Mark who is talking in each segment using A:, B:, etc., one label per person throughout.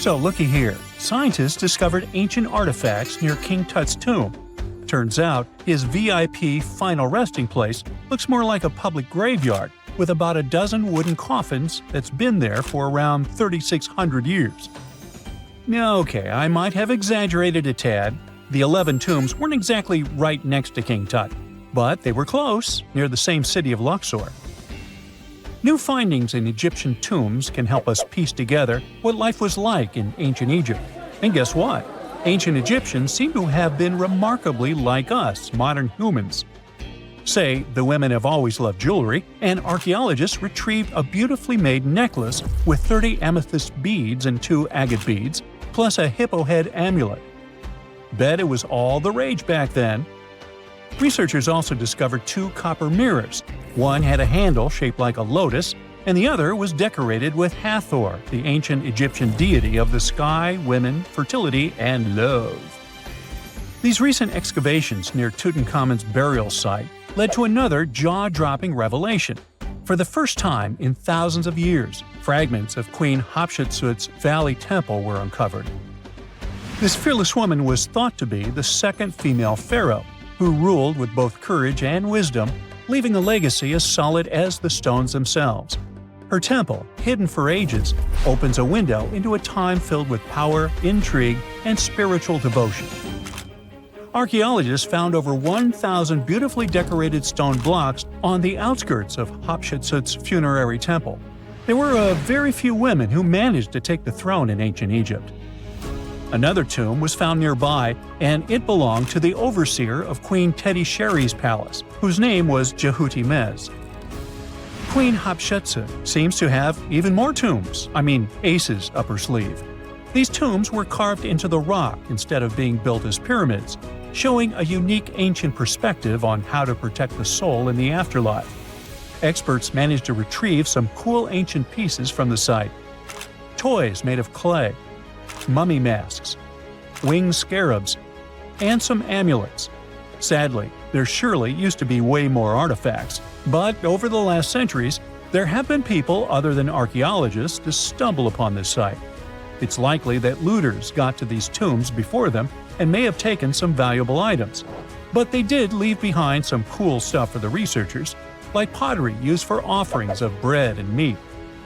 A: So looky here, scientists discovered ancient artifacts near King Tut's tomb. Turns out, his VIP final resting place looks more like a public graveyard with about a dozen wooden coffins that's been there for around 3,600 years. Okay, I might have exaggerated a tad. The 11 tombs weren't exactly right next to King Tut, but they were close, near the same city of Luxor. New findings in Egyptian tombs can help us piece together what life was like in ancient Egypt. And guess what? Ancient Egyptians seem to have been remarkably like us, modern humans. Say, the women have always loved jewelry, and archaeologists retrieved a beautifully made necklace with 30 amethyst beads and 2 agate beads, plus a hippo head amulet. Bet it was all the rage back then. Researchers also discovered 2 copper mirrors. One had a handle shaped like a lotus, and the other was decorated with Hathor, the ancient Egyptian deity of the sky, women, fertility, and love. These recent excavations near Tutankhamun's burial site led to another jaw-dropping revelation. For the first time in thousands of years, fragments of Queen Hatshepsut's Valley Temple were uncovered. This fearless woman was thought to be the second female pharaoh, who ruled with both courage and wisdom, leaving a legacy as solid as the stones themselves. Her temple, hidden for ages, opens a window into a time filled with power, intrigue, and spiritual devotion. Archaeologists found over 1,000 beautifully decorated stone blocks on the outskirts of Hatshepsut's funerary temple. There were very few women who managed to take the throne in ancient Egypt. Another tomb was found nearby, and it belonged to the overseer of Queen Teti Sheri's palace, whose name was Jehuti-Mez. Queen Hatshepsut seems to have even more tombs, aces up her sleeve. These tombs were carved into the rock instead of being built as pyramids, showing a unique ancient perspective on how to protect the soul in the afterlife. Experts managed to retrieve some cool ancient pieces from the site. Toys made of clay, mummy masks, winged scarabs, and some amulets. Sadly, there surely used to be way more artifacts, but over the last centuries, there have been people other than archaeologists to stumble upon this site. It's likely that looters got to these tombs before them and may have taken some valuable items. But they did leave behind some cool stuff for the researchers, like pottery used for offerings of bread and meat,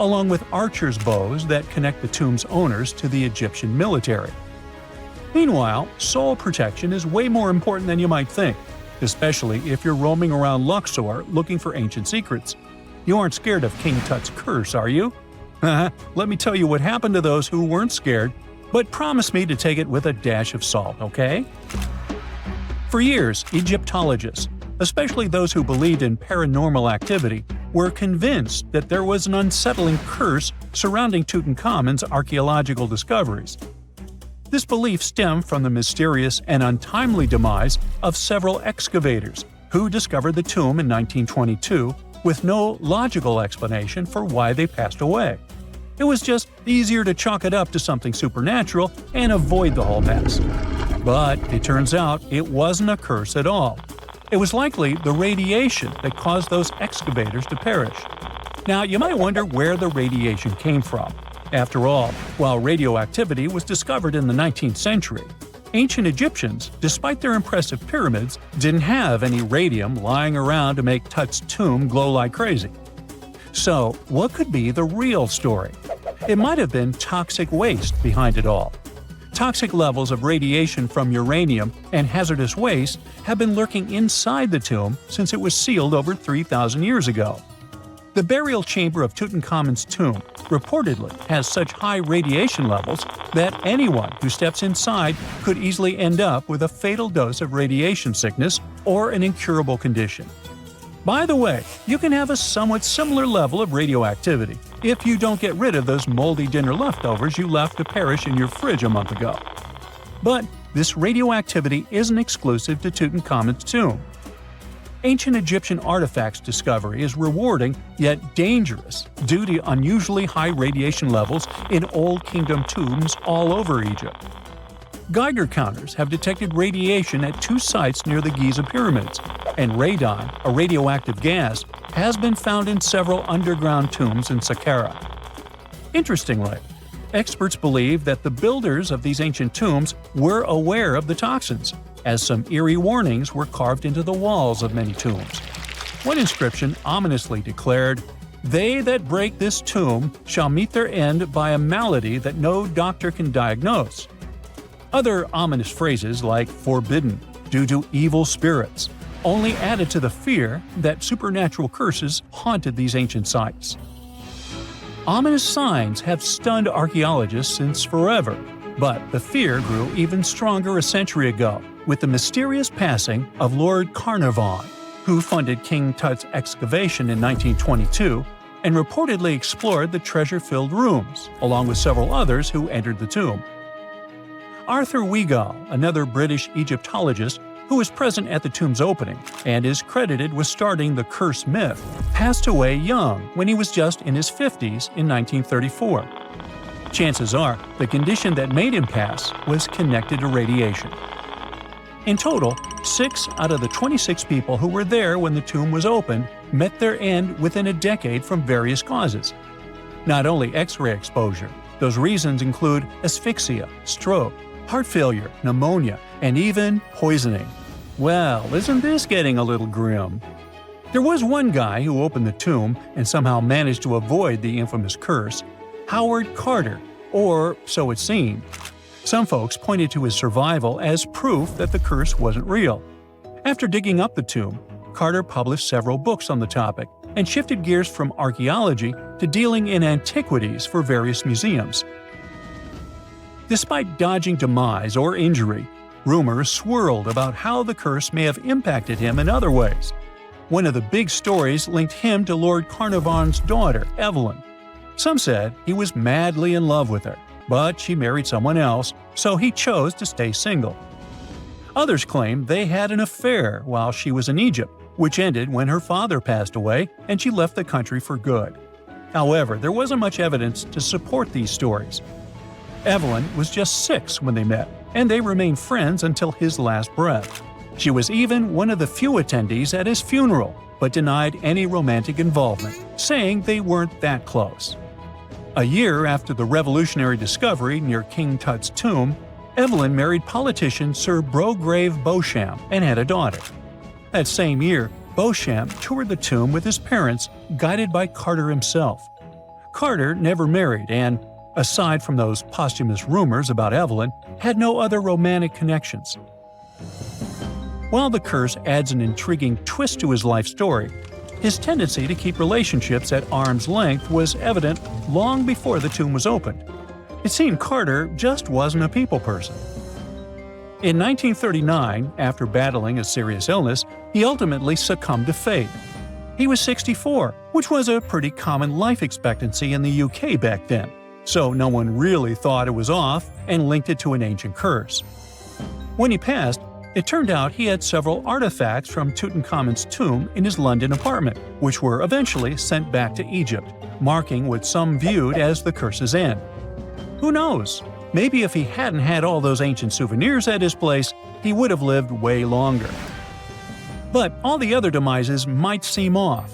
A: along with archers' bows that connect the tomb's owners to the Egyptian military. Meanwhile, soul protection is way more important than you might think, especially if you're roaming around Luxor looking for ancient secrets. You aren't scared of King Tut's curse, are you? Let me tell you what happened to those who weren't scared, but promise me to take it with a dash of salt, okay? For years, Egyptologists, especially those who believed in paranormal activity, were convinced that there was an unsettling curse surrounding Tutankhamun's archaeological discoveries. This belief stemmed from the mysterious and untimely demise of several excavators who discovered the tomb in 1922 with no logical explanation for why they passed away. It was just easier to chalk it up to something supernatural and avoid the whole mess. But it turns out it wasn't a curse at all. It was likely the radiation that caused those excavators to perish. Now, you might wonder where the radiation came from. After all, while radioactivity was discovered in the 19th century, ancient Egyptians, despite their impressive pyramids, didn't have any radium lying around to make Tut's tomb glow like crazy. So, what could be the real story? It might have been toxic waste behind it all. Toxic levels of radiation from uranium and hazardous waste have been lurking inside the tomb since it was sealed over 3,000 years ago. The burial chamber of Tutankhamun's tomb reportedly has such high radiation levels that anyone who steps inside could easily end up with a fatal dose of radiation sickness or an incurable condition. By the way, you can have a somewhat similar level of radioactivity if you don't get rid of those moldy dinner leftovers you left to perish in your fridge a month ago. But this radioactivity isn't exclusive to Tutankhamun's tomb. Ancient Egyptian artifacts discovery is rewarding yet dangerous due to unusually high radiation levels in Old Kingdom tombs all over Egypt. Geiger counters have detected radiation at 2 sites near the Giza pyramids, and radon, a radioactive gas, has been found in several underground tombs in Saqqara. Interestingly, Experts believe that the builders of these ancient tombs were aware of the toxins, as some eerie warnings were carved into the walls of many tombs. One inscription ominously declared, "They that break this tomb shall meet their end by a malady that no doctor can diagnose." Other ominous phrases like "forbidden," "due to evil spirits," only added to the fear that supernatural curses haunted these ancient sites. Ominous signs have stunned archaeologists since forever, but the fear grew even stronger a century ago with the mysterious passing of Lord Carnarvon, who funded King Tut's excavation in 1922 and reportedly explored the treasure-filled rooms, along with several others who entered the tomb. Arthur Weigall, another British Egyptologist who was present at the tomb's opening and is credited with starting the curse myth, passed away young when he was just in his 50s in 1934. Chances are the condition that made him pass was connected to radiation. In total, 6 out of the 26 people who were there when the tomb was opened met their end within a decade from various causes. Not only X-ray exposure, those reasons include asphyxia, stroke, heart failure, pneumonia, and even poisoning. Well, isn't this getting a little grim? There was one guy who opened the tomb and somehow managed to avoid the infamous curse, Howard Carter, or so it seemed. Some folks pointed to his survival as proof that the curse wasn't real. After digging up the tomb, Carter published several books on the topic and shifted gears from archaeology to dealing in antiquities for various museums. Despite dodging demise or injury, rumors swirled about how the curse may have impacted him in other ways. One of the big stories linked him to Lord Carnarvon's daughter, Evelyn. Some said he was madly in love with her, but she married someone else, so he chose to stay single. Others claimed they had an affair while she was in Egypt, which ended when her father passed away and she left the country for good. However, there wasn't much evidence to support these stories. Evelyn was just 6 when they met, and they remained friends until his last breath. She was even one of the few attendees at his funeral, but denied any romantic involvement, saying they weren't that close. A year after the revolutionary discovery near King Tut's tomb, Evelyn married politician Sir Brograve Beauchamp and had a daughter. That same year, Beauchamp toured the tomb with his parents, guided by Carter himself. Carter never married and, aside from those posthumous rumors about Evelyn, had no other romantic connections. While the curse adds an intriguing twist to his life story, his tendency to keep relationships at arm's length was evident long before the tomb was opened. It seemed Carter just wasn't a people person. In 1939, after battling a serious illness, he ultimately succumbed to fate. He was 64, which was a pretty common life expectancy in the UK back then, so no one really thought it was off and linked it to an ancient curse. When he passed, it turned out he had several artifacts from Tutankhamun's tomb in his London apartment, which were eventually sent back to Egypt, marking what some viewed as the curse's end. Who knows? Maybe if he hadn't had all those ancient souvenirs at his place, he would have lived way longer. But all the other demises might seem off.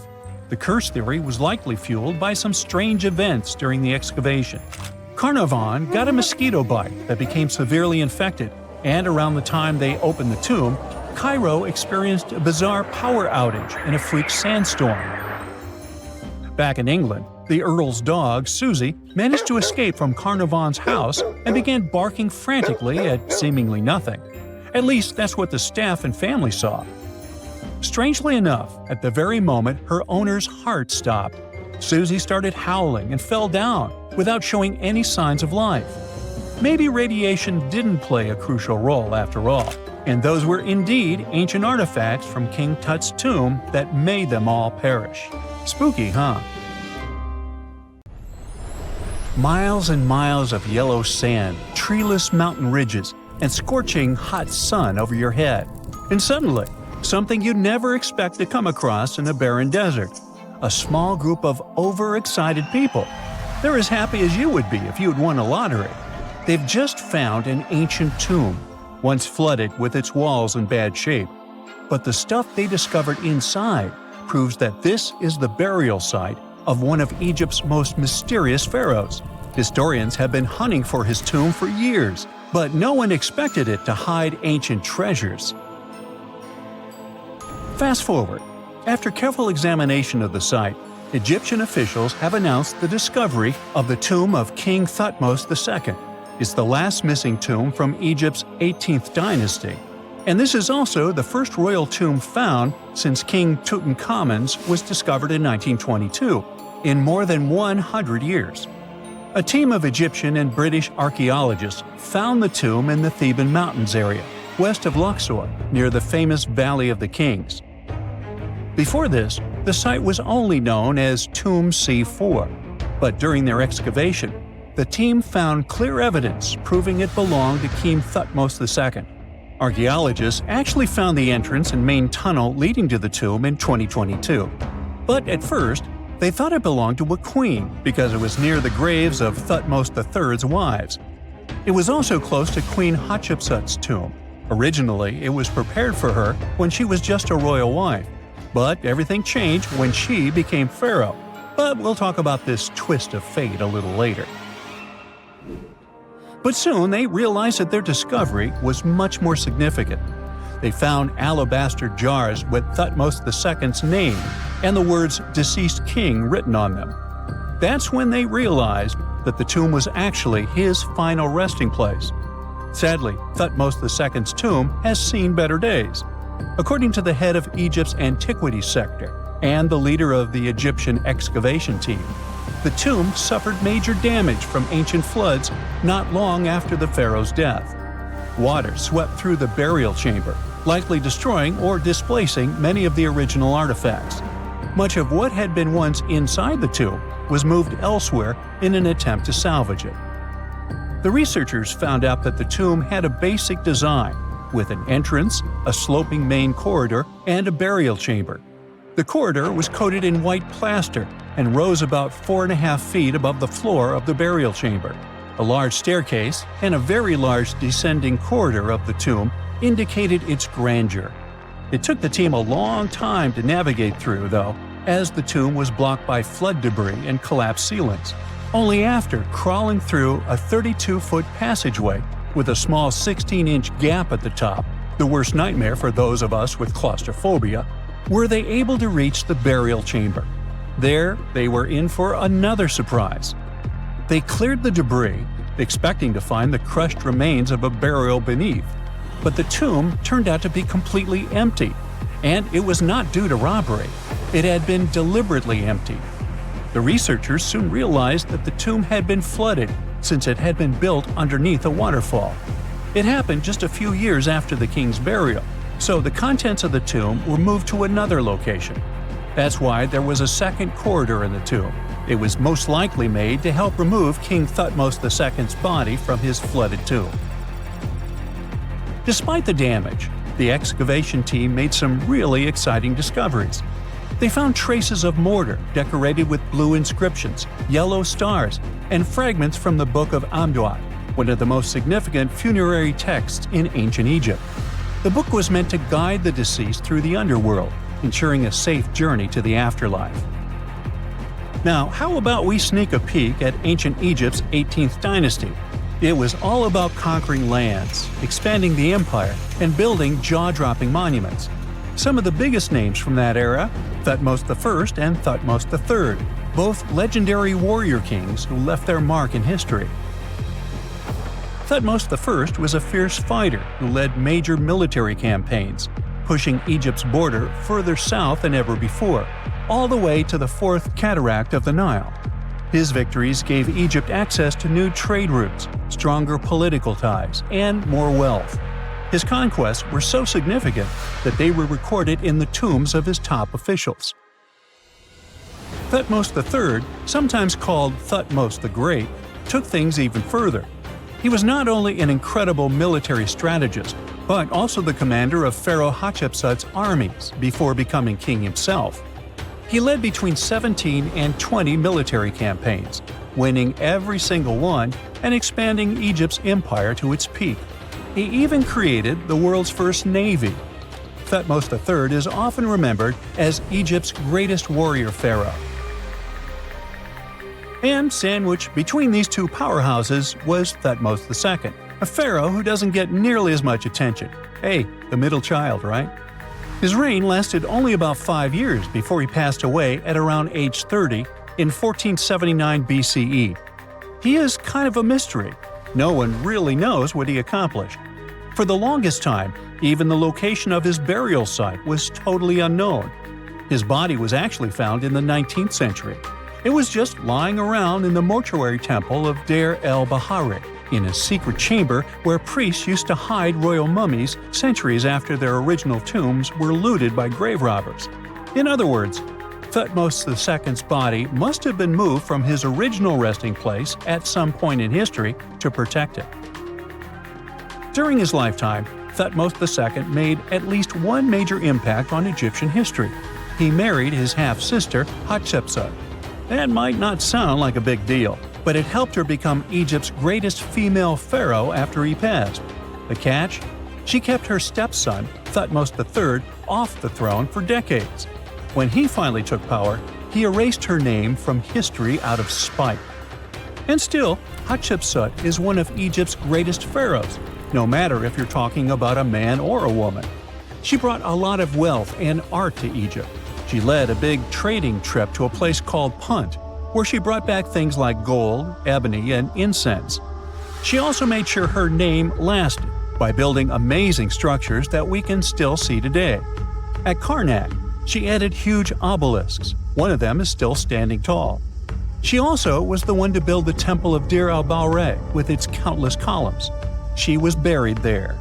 A: The curse theory was likely fueled by some strange events during the excavation. Carnarvon got a mosquito bite that became severely infected, and around the time they opened the tomb, Cairo experienced a bizarre power outage and a freak sandstorm. Back in England, the Earl's dog, Susie, managed to escape from Carnarvon's house and began barking frantically at seemingly nothing. At least that's what the staff and family saw. Strangely enough, at the very moment her owner's heart stopped, Susie started howling and fell down without showing any signs of life. Maybe radiation didn't play a crucial role after all, and those were indeed ancient artifacts from King Tut's tomb that made them all perish. Spooky, huh? Miles and miles of yellow sand, treeless mountain ridges, and scorching hot sun over your head. And suddenly, something you'd never expect to come across in a barren desert. A small group of overexcited people. They're as happy as you would be if you'd won a lottery. They've just found an ancient tomb, once flooded with its walls in bad shape. But the stuff they discovered inside proves that this is the burial site of one of Egypt's most mysterious pharaohs. Historians have been hunting for his tomb for years, but no one expected it to hide ancient treasures. Fast forward. After careful examination of the site, Egyptian officials have announced the discovery of the tomb of King Thutmose II. It's the last missing tomb from Egypt's 18th dynasty, and this is also the first royal tomb found since King Tutankhamun's was discovered in 1922, in more than 100 years. A team of Egyptian and British archaeologists found the tomb in the Theban Mountains area, west of Luxor, near the famous Valley of the Kings. Before this, the site was only known as Tomb C4, but during their excavation, the team found clear evidence proving it belonged to King Thutmose II. Archaeologists actually found the entrance and main tunnel leading to the tomb in 2022. But at first, they thought it belonged to a queen because it was near the graves of Thutmose III's wives. It was also close to Queen Hatshepsut's tomb. Originally, it was prepared for her when she was just a royal wife, but everything changed when she became pharaoh. But we'll talk about this twist of fate a little later. But soon they realized that their discovery was much more significant. They found alabaster jars with Thutmose II's name and the words "deceased king" written on them. That's when they realized that the tomb was actually his final resting place. Sadly, Thutmose II's tomb has seen better days. According to the head of Egypt's antiquities sector and the leader of the Egyptian excavation team, the tomb suffered major damage from ancient floods not long after the pharaoh's death. Water swept through the burial chamber, likely destroying or displacing many of the original artifacts. Much of what had been once inside the tomb was moved elsewhere in an attempt to salvage it. The researchers found out that the tomb had a basic design, with an entrance, a sloping main corridor, and a burial chamber. The corridor was coated in white plaster and rose about 4.5 feet above the floor of the burial chamber. A large staircase and a very large descending corridor of the tomb indicated its grandeur. It took the team a long time to navigate through, though, as the tomb was blocked by flood debris and collapsed ceilings. Only after crawling through a 32-foot passageway with a small 16-inch gap at the top, the worst nightmare for those of us with claustrophobia, were they able to reach the burial chamber. There, they were in for another surprise. They cleared the debris, expecting to find the crushed remains of a burial beneath. But the tomb turned out to be completely empty, and it was not due to robbery. It had been deliberately emptied. The researchers soon realized that the tomb had been flooded since it had been built underneath a waterfall. It happened just a few years after the king's burial, so the contents of the tomb were moved to another location. That's why there was a second corridor in the tomb. It was most likely made to help remove King Thutmose II's body from his flooded tomb. Despite the damage, the excavation team made some really exciting discoveries. They found traces of mortar decorated with blue inscriptions, yellow stars, and fragments from the Book of Amduat, one of the most significant funerary texts in ancient Egypt. The book was meant to guide the deceased through the underworld, ensuring a safe journey to the afterlife. Now, how about we sneak a peek at ancient Egypt's 18th dynasty? It was all about conquering lands, expanding the empire, and building jaw-dropping monuments. Some of the biggest names from that era, Thutmose I and Thutmose III, both legendary warrior kings who left their mark in history. Thutmose I was a fierce fighter who led major military campaigns, pushing Egypt's border further south than ever before, all the way to the fourth cataract of the Nile. His victories gave Egypt access to new trade routes, stronger political ties, and more wealth. His conquests were so significant that they were recorded in the tombs of his top officials. Thutmose III, sometimes called Thutmose the Great, took things even further. He was not only an incredible military strategist, but also the commander of Pharaoh Hatshepsut's armies before becoming king himself. He led between 17 and 20 military campaigns, winning every single one and expanding Egypt's empire to its peak. He even created the world's first navy. Thutmose III is often remembered as Egypt's greatest warrior pharaoh. And sandwiched between these two powerhouses was Thutmose II, a pharaoh who doesn't get nearly as much attention. Hey, the middle child, right? His reign lasted only about 5 years before he passed away at around age 30 in 1479 BCE. He is kind of a mystery. No one really knows what he accomplished. For the longest time, even the location of his burial site was totally unknown. His body was actually found in the 19th century. It was just lying around in the mortuary temple of Deir el-Bahari, in a secret chamber where priests used to hide royal mummies centuries after their original tombs were looted by grave robbers. In other words, Thutmose II's body must have been moved from his original resting place at some point in history to protect it. During his lifetime, Thutmose II made at least one major impact on Egyptian history. He married his half-sister Hatshepsut. That might not sound like a big deal, but it helped her become Egypt's greatest female pharaoh after he passed. The catch? She kept her stepson, Thutmose III, off the throne for decades. When he finally took power, he erased her name from history out of spite. And still, Hatshepsut is one of Egypt's greatest pharaohs, no matter if you're talking about a man or a woman. She brought a lot of wealth and art to Egypt. She led a big trading trip to a place called Punt, where she brought back things like gold, ebony, and incense. She also made sure her name lasted by building amazing structures that we can still see today. At Karnak, she added huge obelisks. One of them is still standing tall. She also was the one to build the Temple of Deir el-Bahari with its countless columns. She was buried there.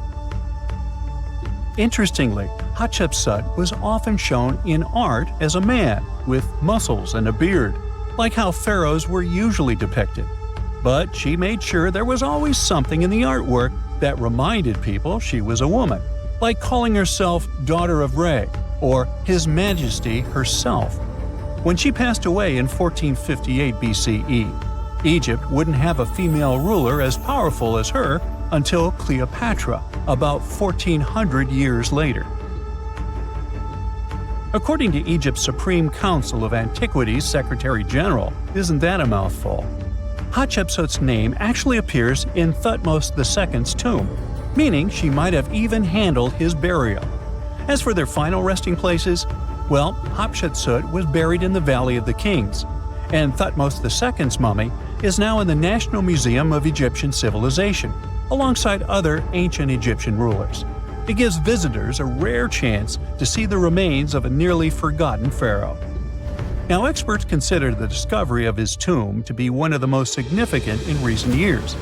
A: Interestingly, Hatshepsut was often shown in art as a man with muscles and a beard, like how pharaohs were usually depicted. But she made sure there was always something in the artwork that reminded people she was a woman, like calling herself Daughter of Re or His Majesty herself. When she passed away in 1458 BCE, Egypt wouldn't have a female ruler as powerful as her until Cleopatra, about 1400 years later. According to Egypt's Supreme Council of Antiquities Secretary General, isn't that a mouthful? Hatshepsut's name actually appears in Thutmose II's tomb, meaning she might have even handled his burial. As for their final resting places, well, Hatshepsut was buried in the Valley of the Kings, and Thutmose II's mummy is now in the National Museum of Egyptian Civilization, alongside other ancient Egyptian rulers. It gives visitors a rare chance to see the remains of a nearly forgotten pharaoh. Now, experts consider the discovery of his tomb to be one of the most significant in recent years.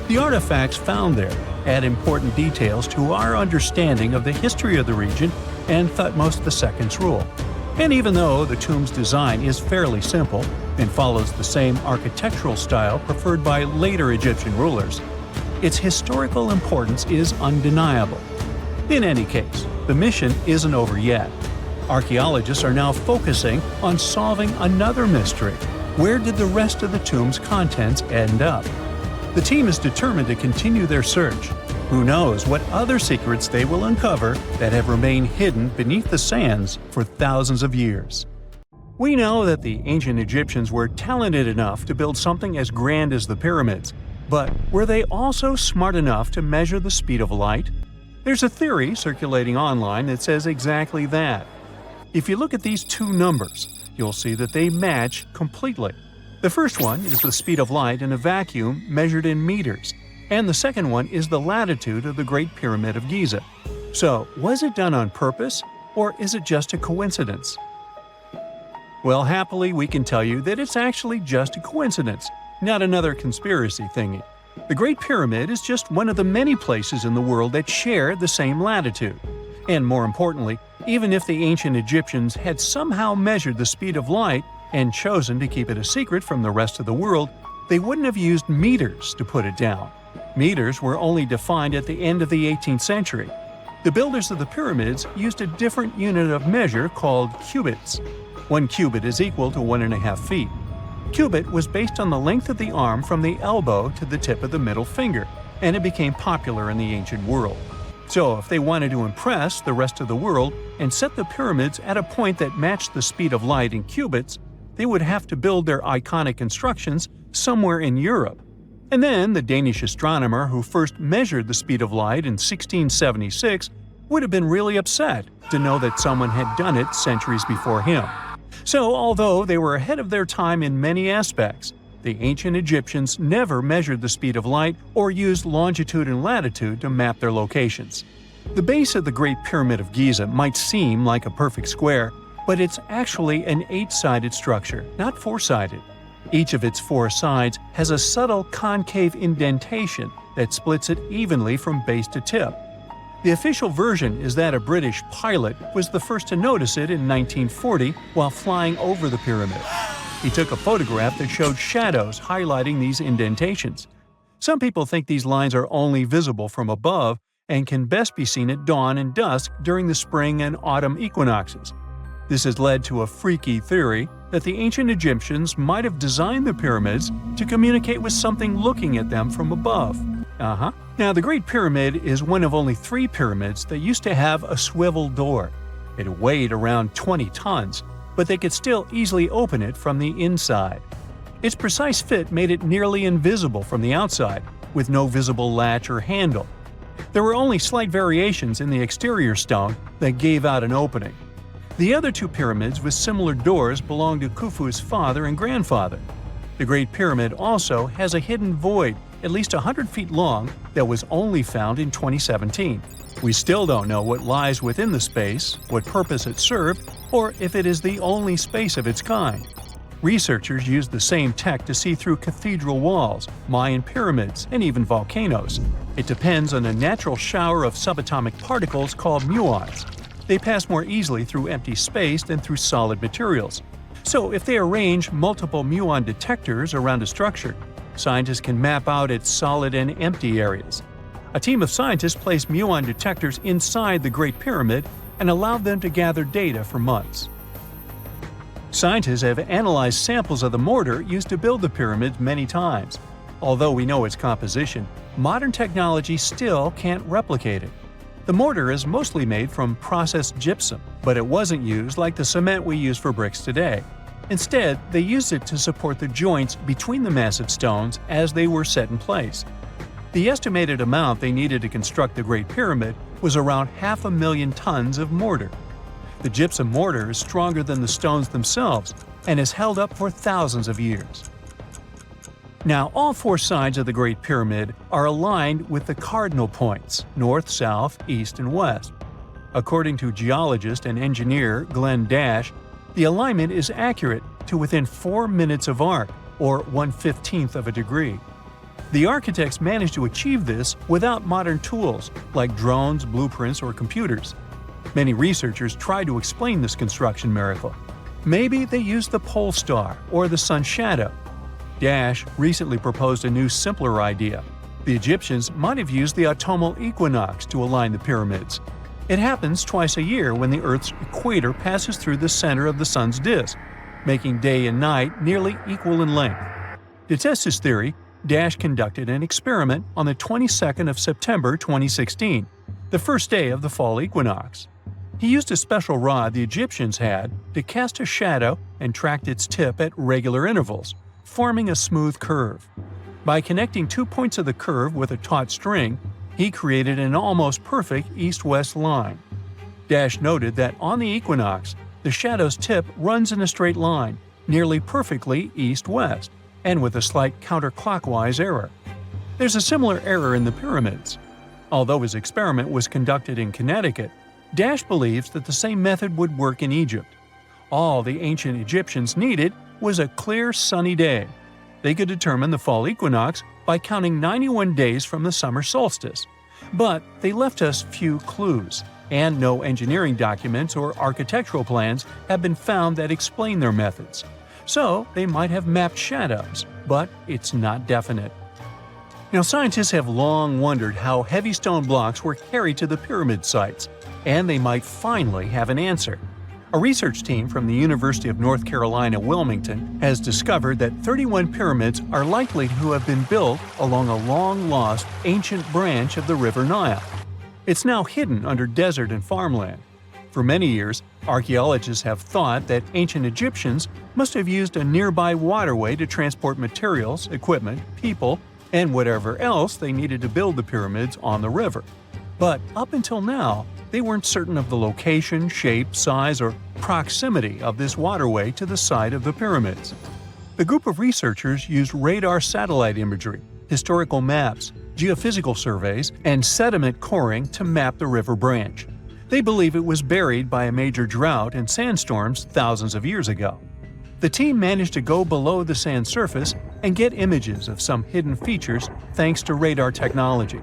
A: The artifacts found there add important details to our understanding of the history of the region and Thutmose II's rule. And even though the tomb's design is fairly simple and follows the same architectural style preferred by later Egyptian rulers, its historical importance is undeniable. In any case, the mission isn't over yet. Archaeologists are now focusing on solving another mystery. Where did the rest of the tomb's contents end up? The team is determined to continue their search. Who knows what other secrets they will uncover that have remained hidden beneath the sands for thousands of years. We know that the ancient Egyptians were talented enough to build something as grand as the pyramids, but were they also smart enough to measure the speed of light? There's a theory circulating online that says exactly that. If you look at these two numbers, you'll see that they match completely. The first one is the speed of light in a vacuum measured in meters, and the second one is the latitude of the Great Pyramid of Giza. So, was it done on purpose, or is it just a coincidence? Well, happily, we can tell you that it's actually just a coincidence, not another conspiracy thingy. The Great Pyramid is just one of the many places in the world that share the same latitude. And more importantly, even if the ancient Egyptians had somehow measured the speed of light and chosen to keep it a secret from the rest of the world, they wouldn't have used meters to put it down. Meters were only defined at the end of the 18th century. The builders of the pyramids used a different unit of measure called cubits. 1 cubit is equal to 1.5 feet. Cubit was based on the length of the arm from the elbow to the tip of the middle finger, and it became popular in the ancient world. So if they wanted to impress the rest of the world and set the pyramids at a point that matched the speed of light in cubits, they would have to build their iconic constructions somewhere in Europe. And then the Danish astronomer who first measured the speed of light in 1676 would have been really upset to know that someone had done it centuries before him. So, although they were ahead of their time in many aspects, the ancient Egyptians never measured the speed of light or used longitude and latitude to map their locations. The base of the Great Pyramid of Giza might seem like a perfect square, but it's actually an 8-sided structure, not 4-sided. Each of its 4 sides has a subtle concave indentation that splits it evenly from base to tip. The official version is that a British pilot was the first to notice it in 1940 while flying over the pyramid. He took a photograph that showed shadows highlighting these indentations. Some people think these lines are only visible from above and can best be seen at dawn and dusk during the spring and autumn equinoxes. This has led to a freaky theory that the ancient Egyptians might have designed the pyramids to communicate with something looking at them from above. Now, the Great Pyramid is one of only 3 pyramids that used to have a swivel door. It weighed around 20 tons, but they could still easily open it from the inside. Its precise fit made it nearly invisible from the outside, with no visible latch or handle. There were only slight variations in the exterior stone that gave out an opening. The other 2 pyramids with similar doors belonged to Khufu's father and grandfather. The Great Pyramid also has a hidden void at least 100 feet long that was only found in 2017. We still don't know what lies within the space, what purpose it served, or if it is the only space of its kind. Researchers used the same tech to see through cathedral walls, Mayan pyramids, and even volcanoes. It depends on a natural shower of subatomic particles called muons. They pass more easily through empty space than through solid materials. So if they arrange multiple muon detectors around a structure, scientists can map out its solid and empty areas. A team of scientists placed muon detectors inside the Great Pyramid and allowed them to gather data for months. Scientists have analyzed samples of the mortar used to build the pyramids many times. Although we know its composition, modern technology still can't replicate it. The mortar is mostly made from processed gypsum, but it wasn't used like the cement we use for bricks today. Instead, they used it to support the joints between the massive stones as they were set in place. The estimated amount they needed to construct the Great Pyramid was around 500,000 tons of mortar. The gypsum mortar is stronger than the stones themselves and has held up for thousands of years. Now, all 4 sides of the Great Pyramid are aligned with the cardinal points – north, south, east, and west. According to geologist and engineer Glenn Dash, the alignment is accurate to within 4 minutes of arc, or 1/15th of a degree. The architects managed to achieve this without modern tools like drones, blueprints, or computers. Many researchers try to explain this construction miracle. Maybe they used the pole star or the sun's shadow. Dash recently proposed a new, simpler idea. The Egyptians might have used the autumnal equinox to align the pyramids. It happens twice a year when the Earth's equator passes through the center of the sun's disk, making day and night nearly equal in length. To test his theory, Dash conducted an experiment on the 22nd of September 2016, the first day of the fall equinox. He used a special rod the Egyptians had to cast a shadow and tracked its tip at regular intervals, forming a smooth curve. By connecting 2 points of the curve with a taut string, he created an almost perfect east-west line. Dash noted that on the equinox, the shadow's tip runs in a straight line, nearly perfectly east-west, and with a slight counterclockwise error. There's a similar error in the pyramids. Although his experiment was conducted in Connecticut, Dash believes that the same method would work in Egypt. All the ancient Egyptians needed was a clear, sunny day. They could determine the fall equinox by counting 91 days from the summer solstice. But they left us few clues, and no engineering documents or architectural plans have been found that explain their methods. So they might have mapped shadows, but it's not definite. Now, scientists have long wondered how heavy stone blocks were carried to the pyramid sites, and they might finally have an answer. A research team from the University of North Carolina, Wilmington, has discovered that 31 pyramids are likely to have been built along a long-lost ancient branch of the River Nile. It's now hidden under desert and farmland. For many years, Archaeologists have thought that ancient Egyptians must have used a nearby waterway to transport materials, equipment, people, and whatever else they needed to build the pyramids on the river. But up until now, they weren't certain of the location, shape, size, or proximity of this waterway to the site of the pyramids. The group of researchers used radar satellite imagery, historical maps, geophysical surveys, and sediment coring to map the river branch. They believe it was buried by a major drought and sandstorms thousands of years ago. The team managed to go below the sand surface and get images of some hidden features thanks to radar technology.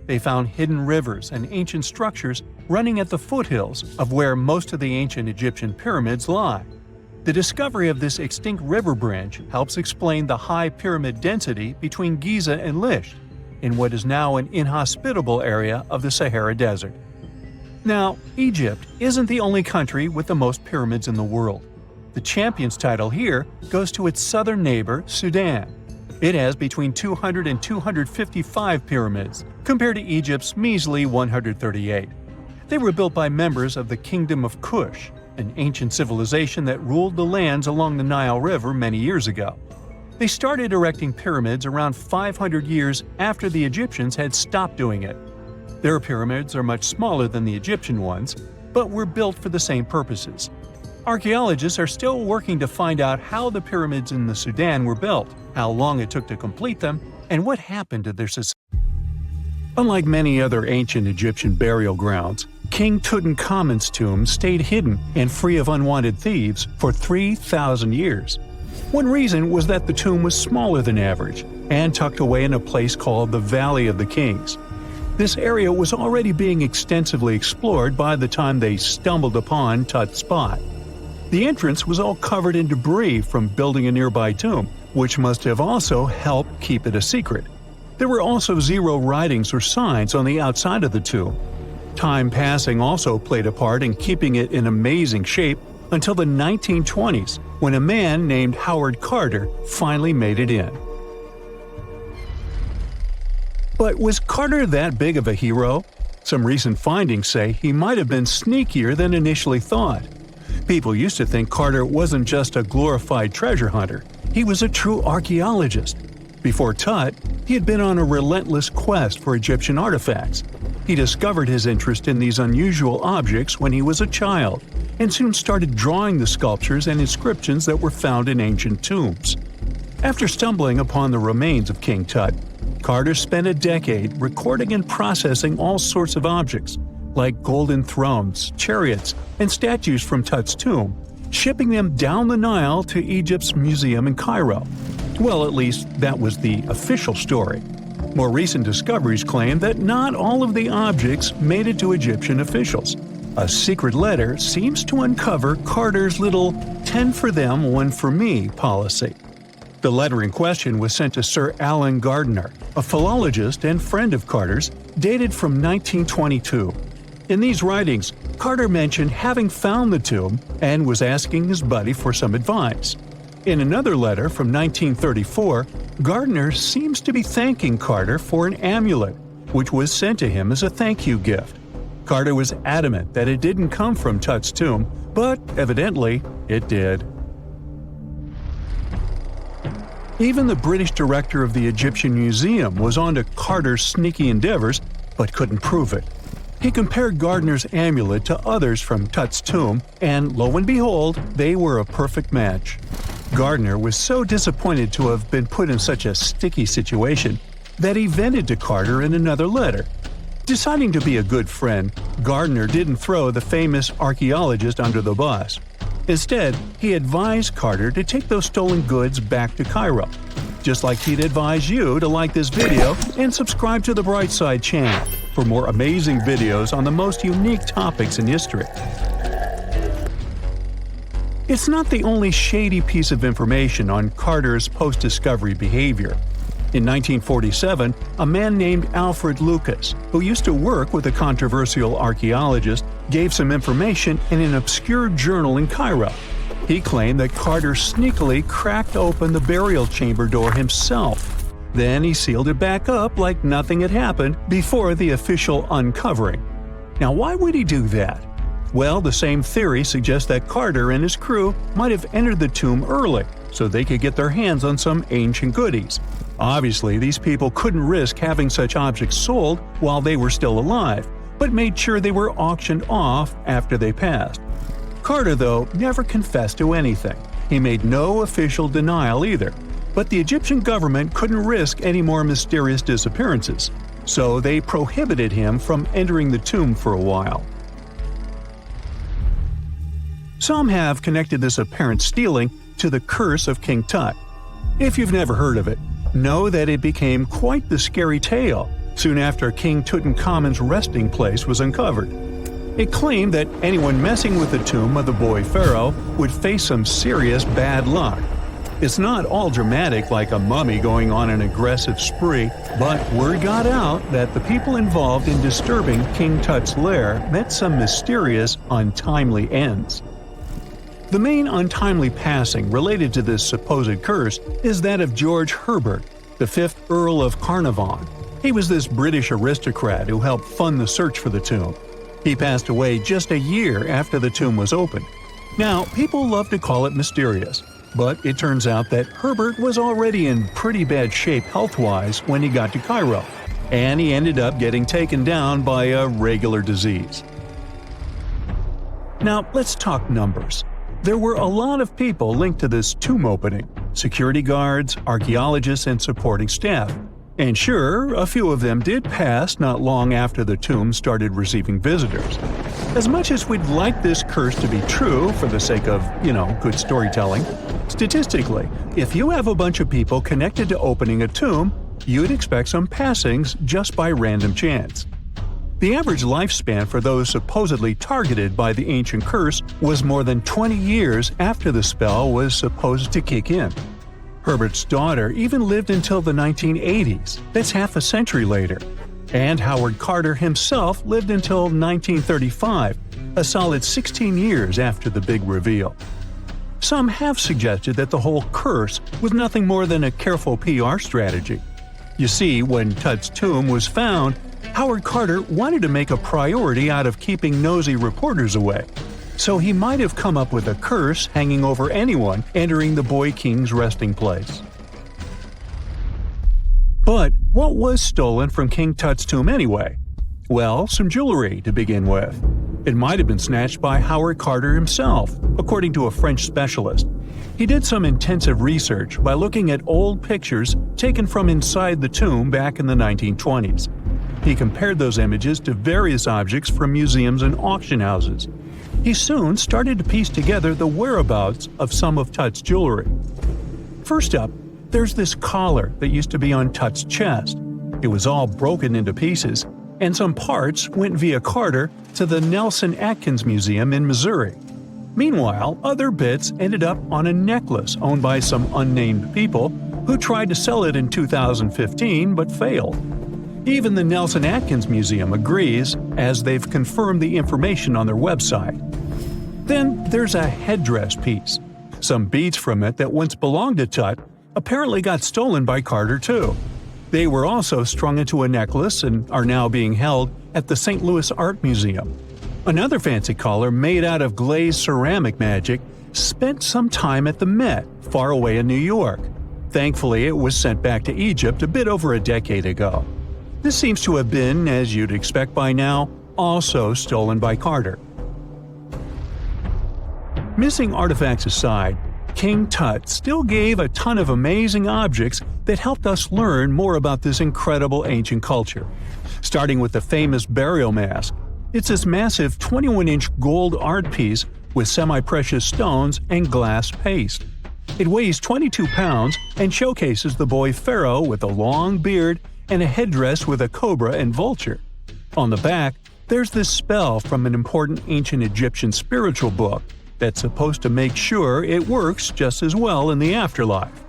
A: They found hidden rivers and ancient structures running at the foothills of where most of the ancient Egyptian pyramids lie. The discovery of this extinct river branch helps explain the high pyramid density between Giza and Lisht, in what is now an inhospitable area of the Sahara Desert. Now, Egypt isn't the only country with the most pyramids in the world. The champion's title here goes to its southern neighbor, Sudan. It has between 200 and 255 pyramids, compared to Egypt's measly 138. They were built by members of the Kingdom of Kush, an ancient civilization that ruled the lands along the Nile River many years ago. They started erecting pyramids around 500 years after the Egyptians had stopped doing it. Their pyramids are much smaller than the Egyptian ones, but were built for the same purposes. Archaeologists are still working to find out how the pyramids in the Sudan were built, how long it took to complete them, and what happened to their society. Unlike many other ancient Egyptian burial grounds, King Tutankhamun's tomb stayed hidden and free of unwanted thieves for 3,000 years. One reason was that the tomb was smaller than average and tucked away in a place called the Valley of the Kings. This area was already being extensively explored by the time they stumbled upon Tut's spot. The entrance was all covered in debris from building a nearby tomb, which must have also helped keep it a secret. There were also zero writings or signs on the outside of the tomb. Time passing also played a part in keeping it in amazing shape until the 1920s, when a man named Howard Carter finally made it in. But was Carter that big of a hero? Some recent findings say he might have been sneakier than initially thought. People used to think Carter wasn't just a glorified treasure hunter, he was a true archaeologist. Before Tut, he had been on a relentless quest for Egyptian artifacts. He discovered his interest in these unusual objects when he was a child, and soon started drawing the sculptures and inscriptions that were found in ancient tombs. After stumbling upon the remains of King Tut, Carter spent a decade recording and processing all sorts of objects, like golden thrones, chariots, and statues from Tut's tomb, shipping them down the Nile to Egypt's museum in Cairo. Well, at least that was the official story. More recent discoveries claim that not all of the objects made it to Egyptian officials. A secret letter seems to uncover Carter's little 10 for them, 1 for me policy. The letter in question was sent to Sir Alan Gardiner, a philologist and friend of Carter's, dated from 1922. In these writings, Carter mentioned having found the tomb and was asking his buddy for some advice. In another letter from 1934, Gardiner seems to be thanking Carter for an amulet, which was sent to him as a thank you gift. Carter was adamant that it didn't come from Tut's tomb, but evidently it did. Even the British director of the Egyptian Museum was onto Carter's sneaky endeavors, but couldn't prove it. He compared Gardiner's amulet to others from Tut's tomb, and lo and behold, they were a perfect match. Gardiner was so disappointed to have been put in such a sticky situation that he vented to Carter in another letter. Deciding to be a good friend, Gardiner didn't throw the famous archaeologist under the bus. Instead, he advised Carter to take those stolen goods back to Cairo, just like he'd advise you to like this video and subscribe to the Brightside channel for more amazing videos on the most unique topics in history. It's not the only shady piece of information on Carter's post-discovery behavior. In 1947, a man named Alfred Lucas, who used to work with a controversial archaeologist, gave some information in an obscure journal in Cairo. He claimed that Carter sneakily cracked open the burial chamber door himself. Then he sealed it back up like nothing had happened before the official uncovering. Now, why would he do that? Well, the same theory suggests that Carter and his crew might have entered the tomb early so they could get their hands on some ancient goodies. Obviously, these people couldn't risk having such objects sold while they were still alive, but made sure they were auctioned off after they passed. Carter, though, never confessed to anything. He made no official denial either, but the Egyptian government couldn't risk any more mysterious disappearances, so they prohibited him from entering the tomb for a while. Some have connected this apparent stealing to the curse of King Tut. If you've never heard of it, know that it became quite the scary tale soon after King Tutankhamun's resting place was uncovered. It claimed that anyone messing with the tomb of the boy pharaoh would face some serious bad luck. It's not all dramatic like a mummy going on an aggressive spree, but word got out that the people involved in disturbing King Tut's lair met some mysterious, untimely ends. The main untimely passing related to this supposed curse is that of George Herbert, the 5th Earl of Carnarvon. He was this British aristocrat who helped fund the search for the tomb. He passed away just a year after the tomb was opened. Now, people love to call it mysterious, but it turns out that Herbert was already in pretty bad shape health-wise when he got to Cairo, and he ended up getting taken down by a regular disease. Now, let's talk numbers. There were a lot of people linked to this tomb opening – security guards, archaeologists, and supporting staff. And sure, a few of them did pass not long after the tomb started receiving visitors. As much as we'd like this curse to be true for the sake of, good storytelling, statistically, if you have a bunch of people connected to opening a tomb, you'd expect some passings just by random chance. The average lifespan for those supposedly targeted by the ancient curse was more than 20 years after the spell was supposed to kick in. Herbert's daughter even lived until the 1980s, that's half a century later. And Howard Carter himself lived until 1935, a solid 16 years after the big reveal. Some have suggested that the whole curse was nothing more than a careful PR strategy. You see, when Tut's tomb was found, Howard Carter wanted to make a priority out of keeping nosy reporters away. So he might have come up with a curse hanging over anyone entering the boy king's resting place. But what was stolen from King Tut's tomb anyway? Well, some jewelry to begin with. It might have been snatched by Howard Carter himself, according to a French specialist. He did some intensive research by looking at old pictures taken from inside the tomb back in the 1920s. He compared those images to various objects from museums and auction houses. He soon started to piece together the whereabouts of some of Tut's jewelry. First up, there's this collar that used to be on Tut's chest. It was all broken into pieces, and some parts went via Carter to the Nelson Atkins Museum in Missouri. Meanwhile, other bits ended up on a necklace owned by some unnamed people who tried to sell it in 2015 but failed. Even the Nelson Atkins Museum agrees, as they've confirmed the information on their website. Then there's a headdress piece. Some beads from it that once belonged to Tut apparently got stolen by Carter too. They were also strung into a necklace and are now being held at the St. Louis Art Museum. Another fancy collar made out of glazed ceramic magic spent some time at the Met, far away in New York. Thankfully, it was sent back to Egypt a bit over a decade ago. This seems to have been, as you'd expect by now, also stolen by Carter. Missing artifacts aside, King Tut still gave a ton of amazing objects that helped us learn more about this incredible ancient culture. Starting with the famous burial mask. It's this massive 21-inch gold art piece with semi-precious stones and glass paste. It weighs 22 pounds and showcases the boy pharaoh with a long beard and a headdress with a cobra and vulture. On the back, there's this spell from an important ancient Egyptian spiritual book that's supposed to make sure it works just as well in the afterlife.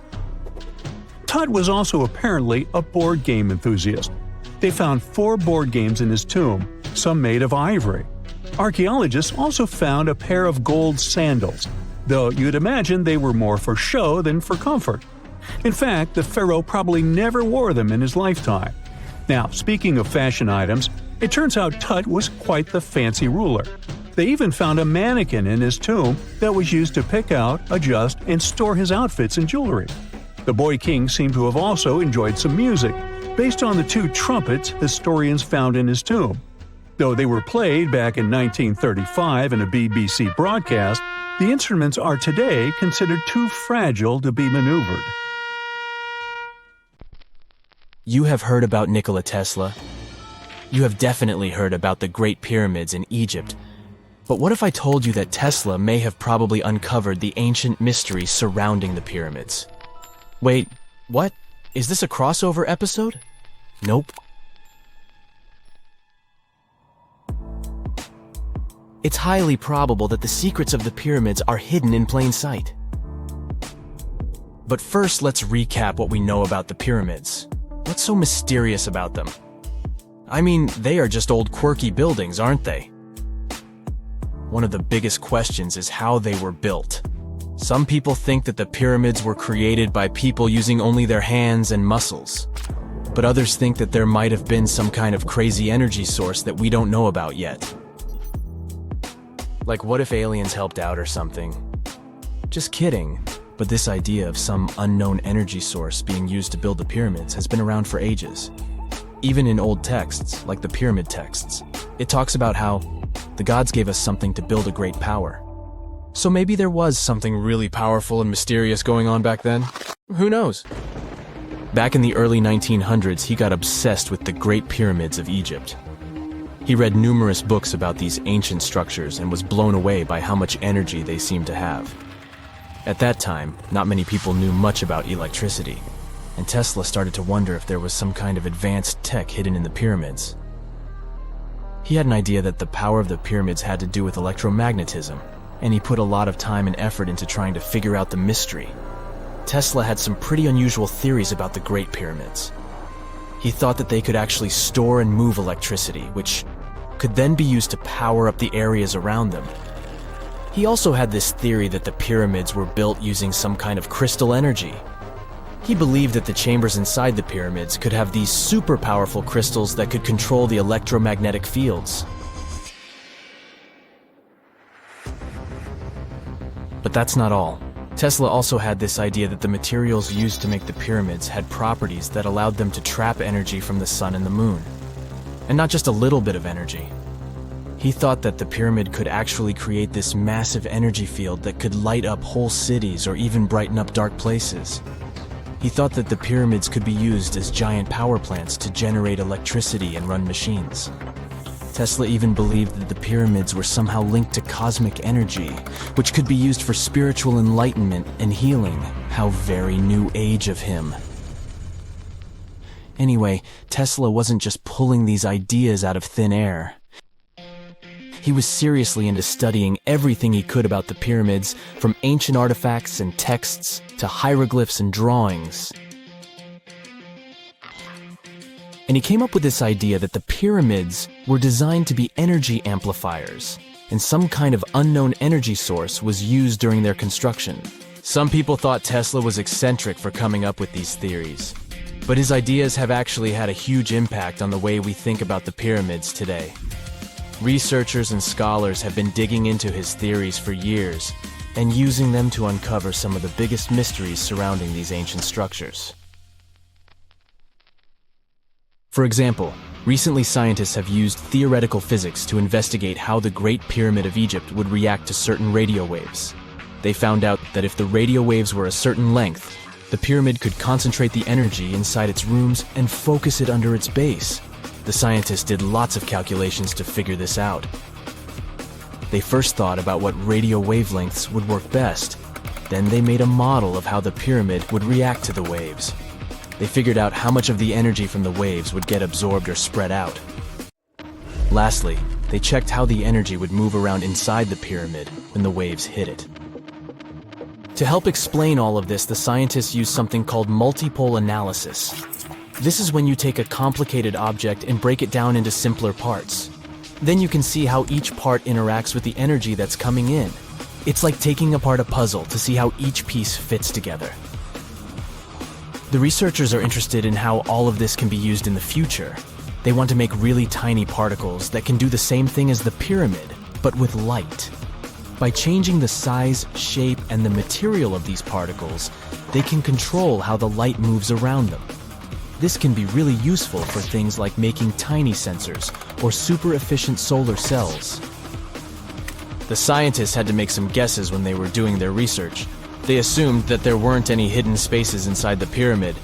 A: Tut was also apparently a board game enthusiast. They found 4 board games in his tomb, some made of ivory. Archaeologists also found a pair of gold sandals, though you'd imagine they were more for show than for comfort. In fact, the pharaoh probably never wore them in his lifetime. Now, speaking of fashion items, it turns out Tut was quite the fancy ruler. They even found a mannequin in his tomb that was used to pick out, adjust, and store his outfits and jewelry. The boy king seemed to have also enjoyed some music, based on the 2 trumpets historians found in his tomb. Though they were played back in 1935 in a BBC broadcast, the instruments are today considered too fragile to be maneuvered.
B: You have heard about Nikola Tesla. You have definitely heard about the Great Pyramids in Egypt. But what if I told you that Tesla may have probably uncovered the ancient mystery surrounding the pyramids? Wait, what? Is this a crossover episode? Nope. It's highly probable that the secrets of the pyramids are hidden in plain sight. But first, let's recap what we know about the pyramids. What's so mysterious about them? I mean, they are just old quirky buildings, aren't they? One of the biggest questions is how they were built. Some people think that the pyramids were created by people using only their hands and muscles. But others think that there might have been some kind of crazy energy source that we don't know about yet. Like, what if aliens helped out or something? Just kidding. But this idea of some unknown energy source being used to build the pyramids has been around for ages. Even in old texts, like the pyramid texts, it talks about how the gods gave us something to build a great power. So maybe there was something really powerful and mysterious going on back then? Who knows? Back in the early 1900s, he got obsessed with the Great Pyramids of Egypt. He read numerous books about these ancient structures and was blown away by how much energy they seemed to have. At that time, not many people knew much about electricity, and Tesla started to wonder if there was some kind of advanced tech hidden in the pyramids. He had an idea that the power of the pyramids had to do with electromagnetism, and he put a lot of time and effort into trying to figure out the mystery. Tesla had some pretty unusual theories about the Great Pyramids. He thought that they could actually store and move electricity, which could then be used to power up the areas around them. He also had this theory that the pyramids were built using some kind of crystal energy. He believed that the chambers inside the pyramids could have these super powerful crystals that could control the electromagnetic fields. But that's not all. Tesla also had this idea that the materials used to make the pyramids had properties that allowed them to trap energy from the sun and the moon. And not just a little bit of energy. He thought that the pyramid could actually create this massive energy field that could light up whole cities or even brighten up dark places. He thought that the pyramids could be used as giant power plants to generate electricity and run machines. Tesla even believed that the pyramids were somehow linked to cosmic energy, which could be used for spiritual enlightenment and healing. How very new age of him. Anyway, Tesla wasn't just pulling these ideas out of thin air. He was seriously into studying everything he could about the pyramids, from ancient artifacts and texts to hieroglyphs and drawings. And he came up with this idea that the pyramids were designed to be energy amplifiers, and some kind of unknown energy source was used during their construction. Some people thought Tesla was eccentric for coming up with these theories, but his ideas have actually had a huge impact on the way we think about the pyramids today. Researchers and scholars have been digging into his theories for years and using them to uncover some of the biggest mysteries surrounding these ancient structures. For example, recently scientists have used theoretical physics to investigate how the Great Pyramid of Egypt would react to certain radio waves. They found out that if the radio waves were a certain length, the pyramid could concentrate the energy inside its rooms and focus it under its base. The scientists did lots of calculations to figure this out. They first thought about what radio wavelengths would work best. Then they made a model of how the pyramid would react to the waves. They figured out how much of the energy from the waves would get absorbed or spread out. Lastly, they checked how the energy would move around inside the pyramid when the waves hit it. To help explain all of this, the scientists used something called multipole analysis. This is when you take a complicated object and break it down into simpler parts. Then you can see how each part interacts with the energy that's coming in. It's like taking apart a puzzle to see how each piece fits together. The researchers are interested in how all of this can be used in the future. They want to make really tiny particles that can do the same thing as the pyramid, but with light. By changing the size, shape, and the material of these particles, they can control how the light moves around them. This can be really useful for things like making tiny sensors or super efficient solar cells. The scientists had to make some guesses when they were doing their research. They assumed that there weren't any hidden spaces inside the pyramid,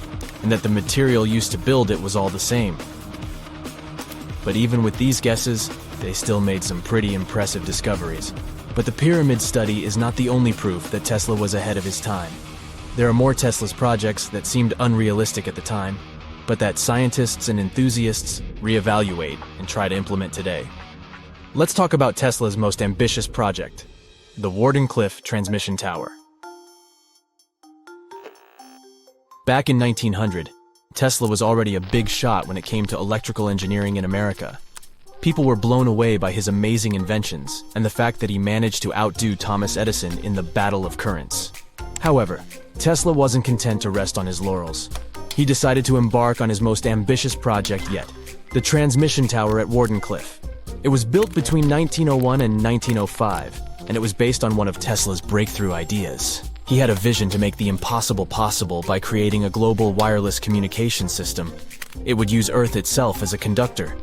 B: and that the material used to build it was all the same. But even with these guesses, they still made some pretty impressive discoveries. But the pyramid study is not the only proof that Tesla was ahead of his time. There are more Tesla's projects that seemed unrealistic at the time, but that scientists and enthusiasts reevaluate and try to implement today. Let's talk about Tesla's most ambitious project, the Wardenclyffe Transmission Tower. Back in 1900, Tesla was already a big shot when it came to electrical engineering in America. People were blown away by his amazing inventions and the fact that he managed to outdo Thomas Edison in the battle of currents. However, Tesla wasn't content to rest on his laurels. He decided to embark on his most ambitious project yet, the transmission tower at Wardenclyffe. It was built between 1901 and 1905, and it was based on one of Tesla's breakthrough ideas. He had a vision to make the impossible possible by creating a global wireless communication system. It would use Earth itself as a conductor,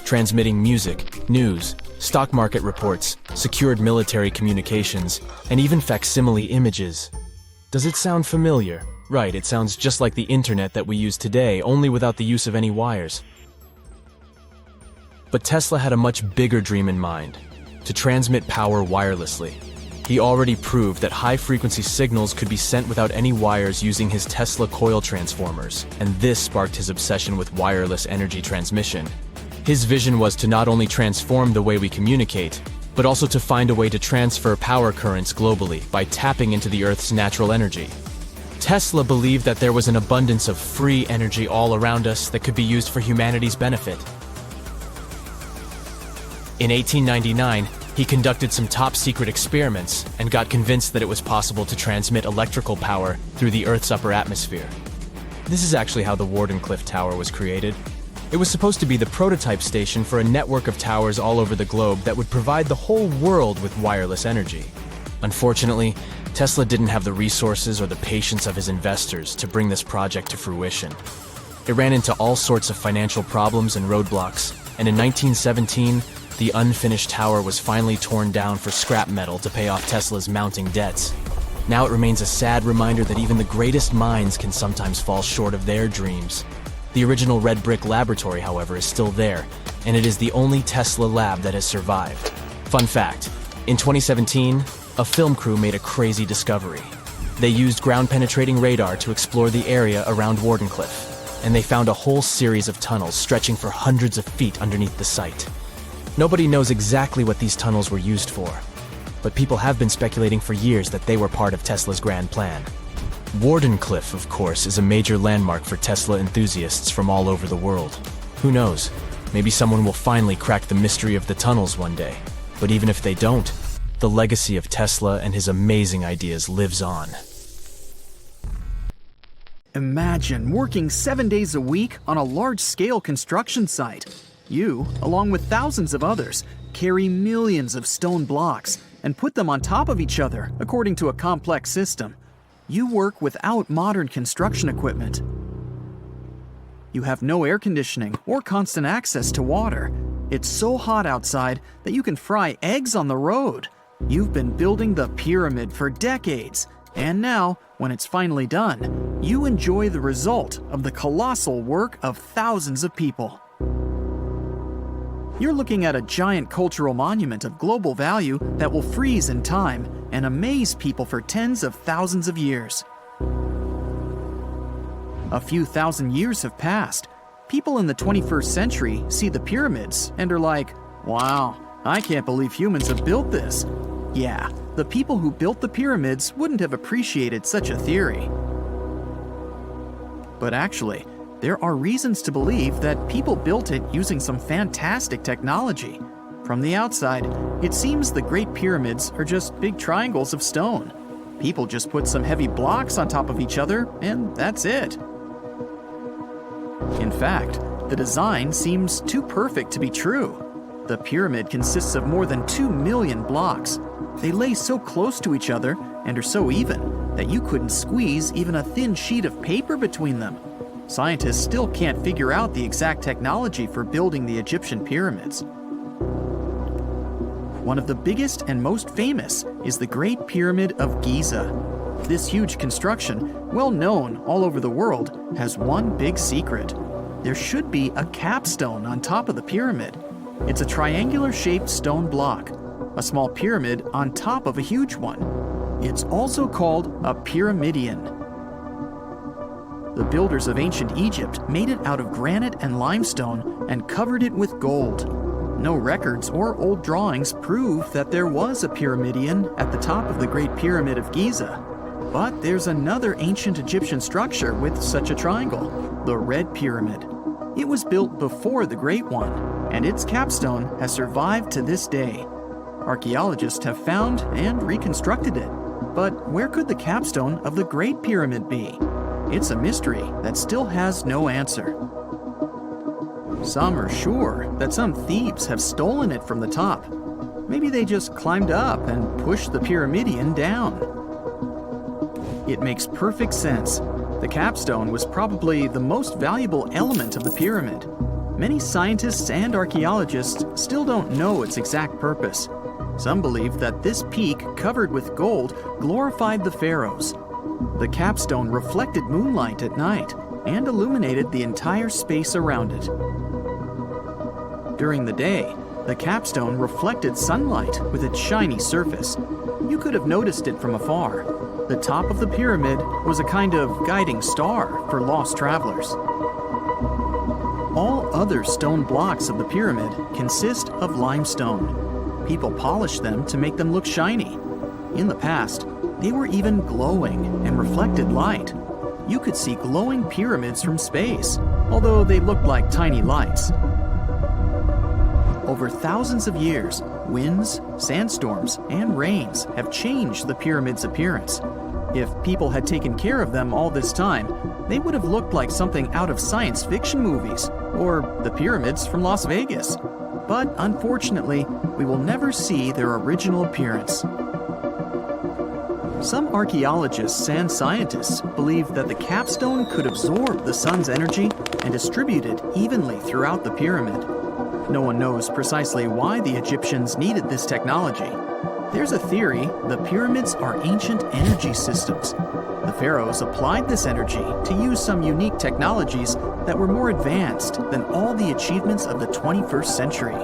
B: transmitting music, news, stock market reports, secured military communications, and even facsimile images. Does it sound familiar? Right, it sounds just like the internet that we use today, only without the use of any wires. But Tesla had a much bigger dream in mind, to transmit power wirelessly. He already proved that high-frequency signals could be sent without any wires using his Tesla coil transformers, and this sparked his obsession with wireless energy transmission. His vision was to not only transform the way we communicate, but also to find a way to transfer power currents globally by tapping into the Earth's natural energy. Tesla believed that there was an abundance of free energy all around us that could be used for humanity's benefit. In 1899, he conducted some top-secret experiments and got convinced that it was possible to transmit electrical power through the Earth's upper atmosphere. This is actually how the Wardenclyffe Tower was created. It was supposed to be the prototype station for a network of towers all over the globe that would provide the whole world with wireless energy. Unfortunately, Tesla didn't have the resources or the patience of his investors to bring this project to fruition. It ran into all sorts of financial problems and roadblocks, and in 1917, the unfinished tower was finally torn down for scrap metal to pay off Tesla's mounting debts. Now it remains a sad reminder that even the greatest minds can sometimes fall short of their dreams. The original red brick laboratory, however, is still there, and it is the only Tesla lab that has survived. Fun fact, in 2017, a film crew made a crazy discovery. They used ground-penetrating radar to explore the area around Wardenclyffe, and they found a whole series of tunnels stretching for hundreds of feet underneath the site. Nobody knows exactly what these tunnels were used for, but people have been speculating for years that they were part of Tesla's grand plan. Wardenclyffe, of course, is a major landmark for Tesla enthusiasts from all over the world. Who knows? Maybe someone will finally crack the mystery of the tunnels one day. But even if they don't, the legacy of Tesla and his amazing ideas lives on.
C: Imagine working 7 days a week on a large-scale construction site. You, along with thousands of others, carry millions of stone blocks and put them on top of each other according to a complex system. You work without modern construction equipment. You have no air conditioning or constant access to water. It's so hot outside that you can fry eggs on the road. You've been building the pyramid for decades, and now, when it's finally done, you enjoy the result of the colossal work of thousands of people. You're looking at a giant cultural monument of global value that will freeze in time and amaze people for tens of thousands of years. A few thousand years have passed. People in the 21st century see the pyramids and are like, wow, I can't believe humans have built this. Yeah, the people who built the pyramids wouldn't have appreciated such a theory. But actually, there are reasons to believe that people built it using some fantastic technology. From the outside, it seems the Great Pyramids are just big triangles of stone. People just put some heavy blocks on top of each other, and that's it. In fact, the design seems too perfect to be true. The pyramid consists of more than 2 million blocks. They lay so close to each other and are so even that you couldn't squeeze even a thin sheet of paper between them. Scientists still can't figure out the exact technology for building the Egyptian pyramids. One of the biggest and most famous is the Great Pyramid of Giza. This huge construction, well known all over the world, has one big secret. There should be a capstone on top of the pyramid. It's a triangular-shaped stone block, a small pyramid on top of a huge one. It's also called a pyramidion. The builders of ancient Egypt made it out of granite and limestone and covered it with gold. No records or old drawings prove that there was a pyramidion at the top of the Great Pyramid of Giza. But there's another ancient Egyptian structure with such a triangle, the Red Pyramid. It was built before the Great One, and its capstone has survived to this day. Archaeologists have found and reconstructed it. But where could the capstone of the Great Pyramid be? It's a mystery that still has no answer. Some are sure that some thieves have stolen it from the top. Maybe they just climbed up and pushed the pyramidion down. It makes perfect sense. The capstone was probably the most valuable element of the pyramid. Many scientists and archaeologists still don't know its exact purpose. Some believe that this peak covered with gold glorified the pharaohs. The capstone reflected moonlight at night and illuminated the entire space around it. During the day, the capstone reflected sunlight with its shiny surface. You could have noticed it from afar. The top of the pyramid was a kind of guiding star for lost travelers. All other stone blocks of the pyramid consist of limestone. People polished them to make them look shiny. In the past, they were even glowing and reflected light. You could see glowing pyramids from space, although they looked like tiny lights. Over thousands of years, winds, sandstorms, and rains have changed the pyramid's appearance. If people had taken care of them all this time, they would have looked like something out of science fiction movies, or the pyramids from Las Vegas. But unfortunately, we will never see their original appearance. Some archaeologists and scientists believe that the capstone could absorb the sun's energy and distribute it evenly throughout the pyramid. No one knows precisely why the Egyptians needed this technology. There's a theory the pyramids are ancient energy systems. The pharaohs applied this energy to use some unique technologies that were more advanced than all the achievements of the 21st century.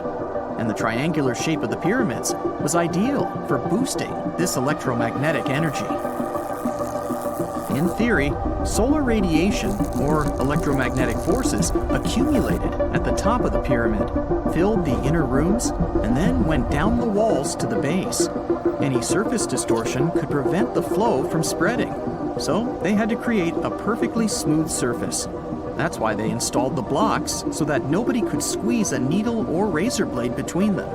C: And the triangular shape of the pyramids was ideal for boosting this electromagnetic energy. In theory, solar radiation, or electromagnetic forces, accumulated at the top of the pyramid, filled the inner rooms, and then went down the walls to the base. Any surface distortion could prevent the flow from spreading, so they had to create a perfectly smooth surface. That's why they installed the blocks so that nobody could squeeze a needle or razor blade between them.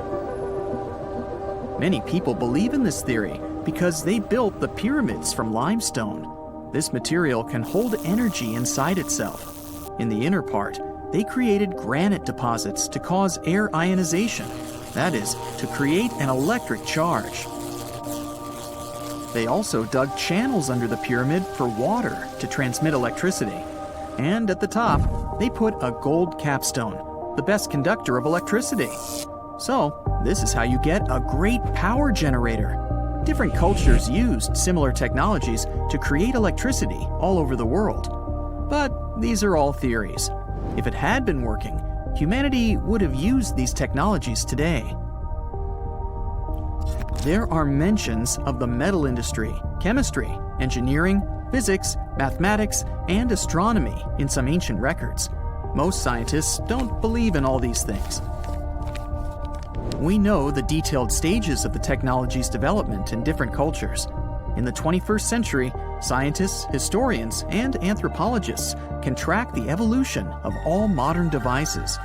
C: Many people believe in this theory because they built the pyramids from limestone. This material can hold energy inside itself. In the inner part, they created granite deposits to cause air ionization, that is, to create an electric charge. They also dug channels under the pyramid for water to transmit electricity. And at the top, they put a gold capstone, the best conductor of electricity. So, this is how you get a great power generator. Different cultures used similar technologies to create electricity all over the world. But these are all theories. If it had been working, humanity would have used these technologies today. There are mentions of the metal industry, chemistry, engineering, physics, mathematics, and astronomy in some ancient records. Most scientists don't believe in all these things. We know the detailed stages of the technology's development in different cultures. In the 21st century, scientists, historians, and anthropologists can track the evolution of all modern devices.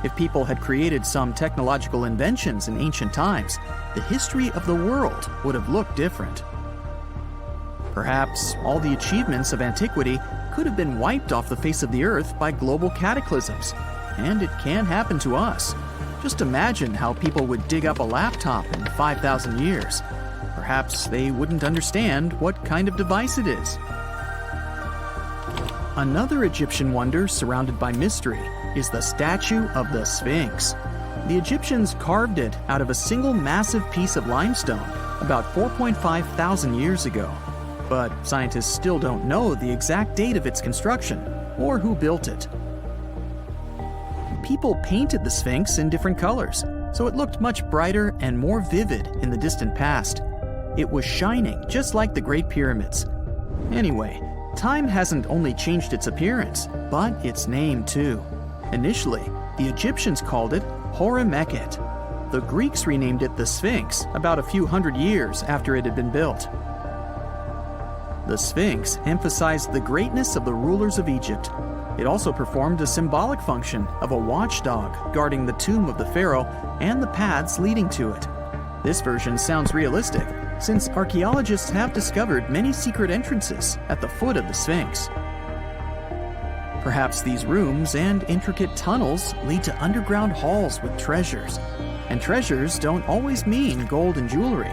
C: If people had created some technological inventions in ancient times, the history of the world would have looked different. Perhaps all the achievements of antiquity could have been wiped off the face of the earth by global cataclysms, and it can happen to us. Just imagine how people would dig up a laptop in 5,000 years. Perhaps they wouldn't understand what kind of device it is. Another Egyptian wonder surrounded by mystery is the statue of the Sphinx. The Egyptians carved it out of a single massive piece of limestone about 4.5 thousand years ago. But scientists still don't know the exact date of its construction or who built it. People painted the Sphinx in different colors, so it looked much brighter and more vivid in the distant past. It was shining just like the Great Pyramids. Anyway, time hasn't only changed its appearance, but its name too. Initially, the Egyptians called it Hor-Mekhet. The Greeks renamed it the Sphinx about a few hundred years after it had been built. The Sphinx emphasized the greatness of the rulers of Egypt. It also performed a symbolic function of a watchdog guarding the tomb of the pharaoh and the paths leading to it. This version sounds realistic, since archaeologists have discovered many secret entrances at the foot of the Sphinx. Perhaps these rooms and intricate tunnels lead to underground halls with treasures. And treasures don't always mean gold and jewelry.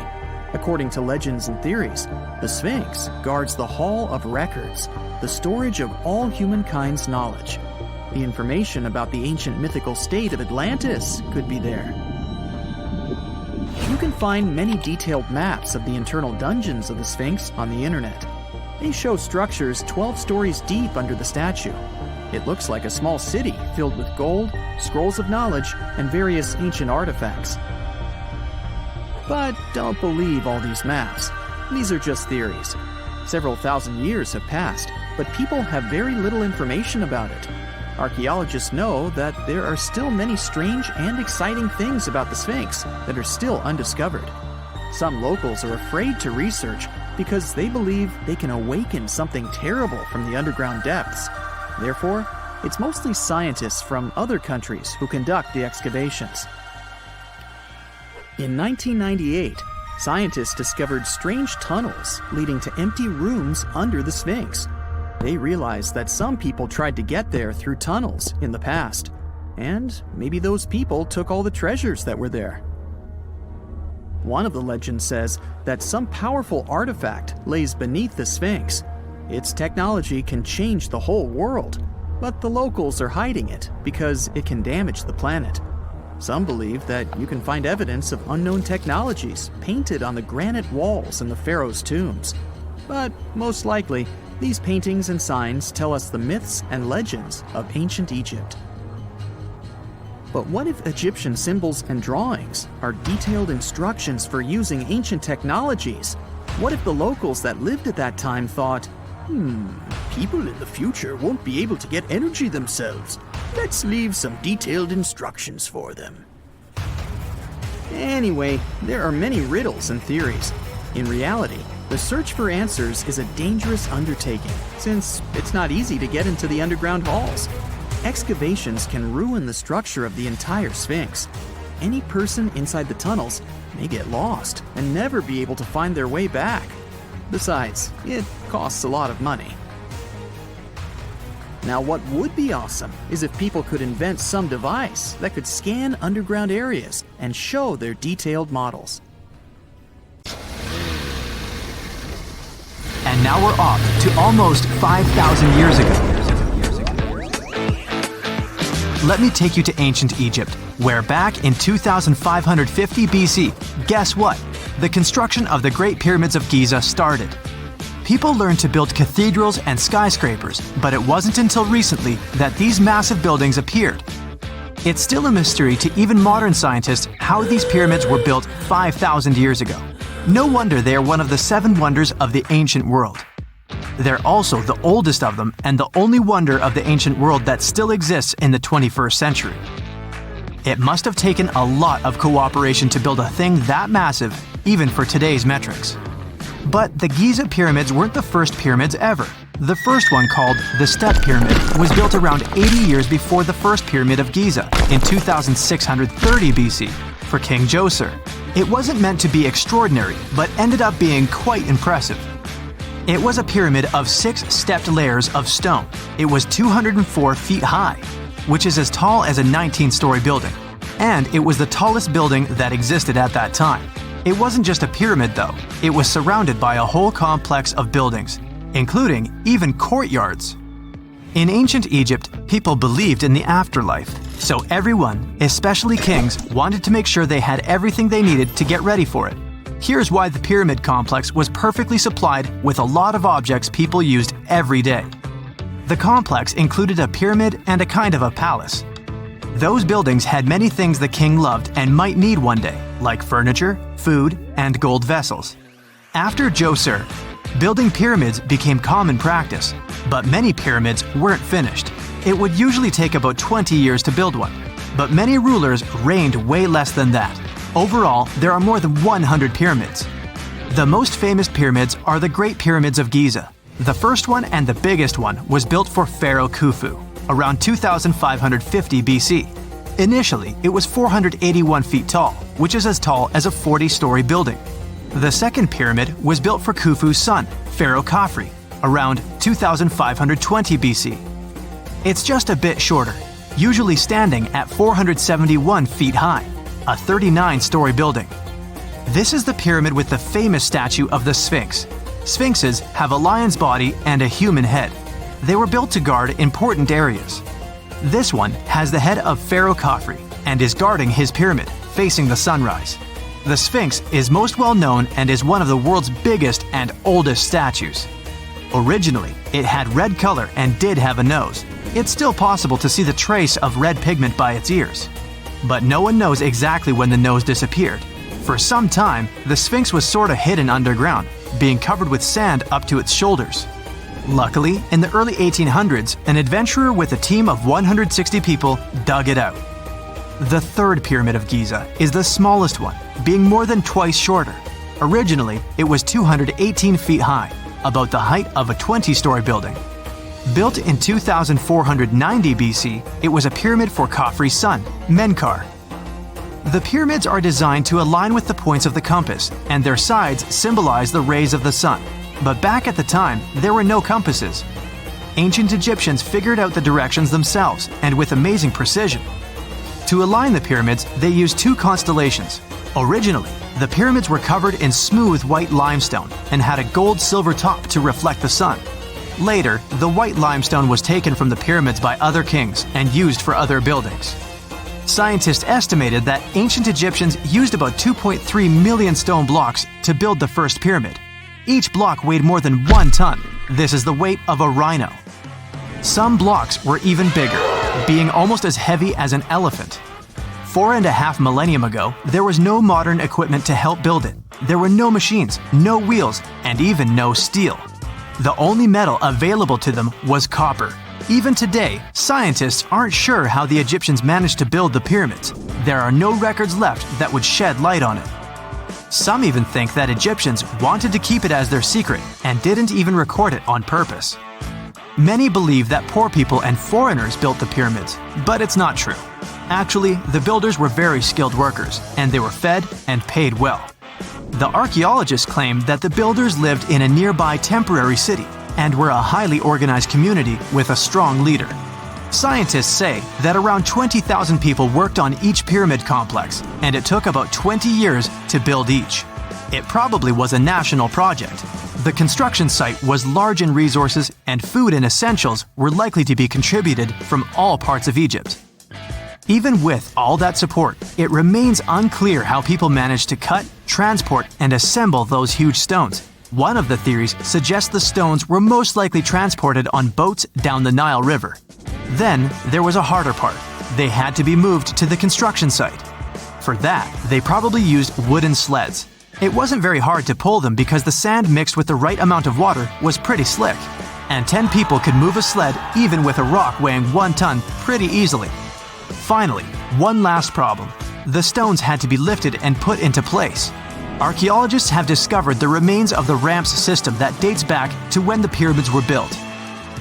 C: According to legends and theories, the Sphinx guards the Hall of Records, the storage of all humankind's knowledge. The information about the ancient mythical state of Atlantis could be there. You can find many detailed maps of the internal dungeons of the Sphinx on the internet. They show structures 12 stories deep under the statue. It looks like a small city filled with gold, scrolls of knowledge, and various ancient artifacts. But don't believe all these maps. These are just theories. Several thousand years have passed, but people have very little information about it. Archaeologists know that there are still many strange and exciting things about the Sphinx that are still undiscovered. Some locals are afraid to research because they believe they can awaken something terrible from the underground depths. Therefore, it's mostly scientists from other countries who conduct the excavations. In 1998, scientists discovered strange tunnels leading to empty rooms under the Sphinx. They realized that some people tried to get there through tunnels in the past, and maybe those people took all the treasures that were there. One of the legends says that some powerful artifact lays beneath the Sphinx. Its technology can change the whole world, but the locals are hiding it because it can damage the planet. Some believe that you can find evidence of unknown technologies painted on the granite walls in the pharaoh's tombs. But most likely, these paintings and signs tell us the myths and legends of ancient Egypt. But what if Egyptian symbols and drawings are detailed instructions for using ancient technologies? What if the locals that lived at that time thought, people in the future won't be able to get energy themselves. Let's leave some detailed instructions for them. Anyway, there are many riddles and theories. In reality, the search for answers is a dangerous undertaking, since it's not easy to get into the underground halls. Excavations can ruin the structure of the entire Sphinx. Any person inside the tunnels may get lost and never be able to find their way back. Besides, it costs a lot of money. Now, what would be awesome is if people could invent some device that could scan underground areas and show their detailed models.
D: And now we're off to almost 5,000 years ago. Let me take you to ancient Egypt, where back in 2550 BC, guess what? The construction of the Great Pyramids of Giza started. People learned to build cathedrals and skyscrapers, but it wasn't until recently that these massive buildings appeared. It's still a mystery to even modern scientists how these pyramids were built 5,000 years ago. No wonder they are one of the 7 wonders of the ancient world. They're also the oldest of them and the only wonder of the ancient world that still exists in the 21st century. It must have taken a lot of cooperation to build a thing that massive, even for today's metrics. But the Giza pyramids weren't the first pyramids ever. The first one, called the Step Pyramid, was built around 80 years before the first pyramid of Giza in 2630 BC for King Djoser. It wasn't meant to be extraordinary, but ended up being quite impressive. It was a pyramid of 6 stepped layers of stone. It was 204 feet high, which is as tall as a 19-story building. And it was the tallest building that existed at that time. It wasn't just a pyramid though, it was surrounded by a whole complex of buildings, including even courtyards. In ancient Egypt, people believed in the afterlife, so everyone, especially kings, wanted to make sure they had everything they needed to get ready for it. Here's why the pyramid complex was perfectly supplied with a lot of objects people used every day. The complex included a pyramid and a kind of a palace. Those buildings had many things the king loved and might need one day, like furniture, food, and gold vessels. After Djoser, building pyramids became common practice, but many pyramids weren't finished. It would usually take about 20 years to build one, but many rulers reigned way less than that. Overall, there are more than 100 pyramids. The most famous pyramids are the Great Pyramids of Giza. The first one and the biggest one was built for Pharaoh Khufu, around 2550 BC. Initially, it was 481 feet tall, which is as tall as a 40-story building. The second pyramid was built for Khufu's son, Pharaoh Khafre, around 2520 BC. It's just a bit shorter, usually standing at 471 feet high, a 39-story building. This is the pyramid with the famous statue of the Sphinx. Sphinxes have a lion's body and a human head. They were built to guard important areas. This one has the head of Pharaoh Khafre and is guarding his pyramid, facing the sunrise. The Sphinx is most well known and is one of the world's biggest and oldest statues. Originally, it had red color and did have a nose. It's still possible to see the trace of red pigment by its ears. But no one knows exactly when the nose disappeared. For some time, the Sphinx was sort of hidden underground, being covered with sand up to its shoulders. Luckily, in the early 1800s, an adventurer with a team of 160 people dug it out. The third pyramid of Giza is the smallest one, being more than twice shorter. Originally, it was 218 feet high, about the height of a 20-story building. Built in 2490 BC, it was a pyramid for Khafre's son, Menkaure. The pyramids are designed to align with the points of the compass, and their sides symbolize the rays of the sun. But back at the time, there were no compasses. Ancient Egyptians figured out the directions themselves, and with amazing precision. To align the pyramids, they used two constellations. Originally, the pyramids were covered in smooth white limestone and had a gold-silver top to reflect the sun. Later, the white limestone was taken from the pyramids by other kings and used for other buildings. Scientists estimated that ancient Egyptians used about 2.3 million stone blocks to build the first pyramid. Each block weighed more than 1 ton. This is the weight of a rhino. Some blocks were even bigger, being almost as heavy as an elephant. 4.5 millennia ago, there was no modern equipment to help build it. There were no machines, no wheels, and even no steel. The only metal available to them was copper. Even today, scientists aren't sure how the Egyptians managed to build the pyramids. There are no records left that would shed light on it. Some even think that Egyptians wanted to keep it as their secret and didn't even record it on purpose. Many believe that poor people and foreigners built the pyramids, but it's not true. Actually, the builders were very skilled workers, and they were fed and paid well. The archaeologists claim that the builders lived in a nearby temporary city and were a highly organized community with a strong leader. Scientists say that around 20,000 people worked on each pyramid complex, and it took about 20 years to build each. It probably was a national project. The construction site was large in resources, and food and essentials were likely to be contributed from all parts of Egypt. Even with all that support, it remains unclear how people managed to cut, transport, and assemble those huge stones. One of the theories suggests the stones were most likely transported on boats down the Nile River. Then, there was a harder part. They had to be moved to the construction site. For that, they probably used wooden sleds. It wasn't very hard to pull them because the sand mixed with the right amount of water was pretty slick. And 10 people could move a sled even with a rock weighing 1 ton pretty easily. Finally, one last problem. The stones had to be lifted and put into place. Archaeologists have discovered the remains of the ramps system that dates back to when the pyramids were built.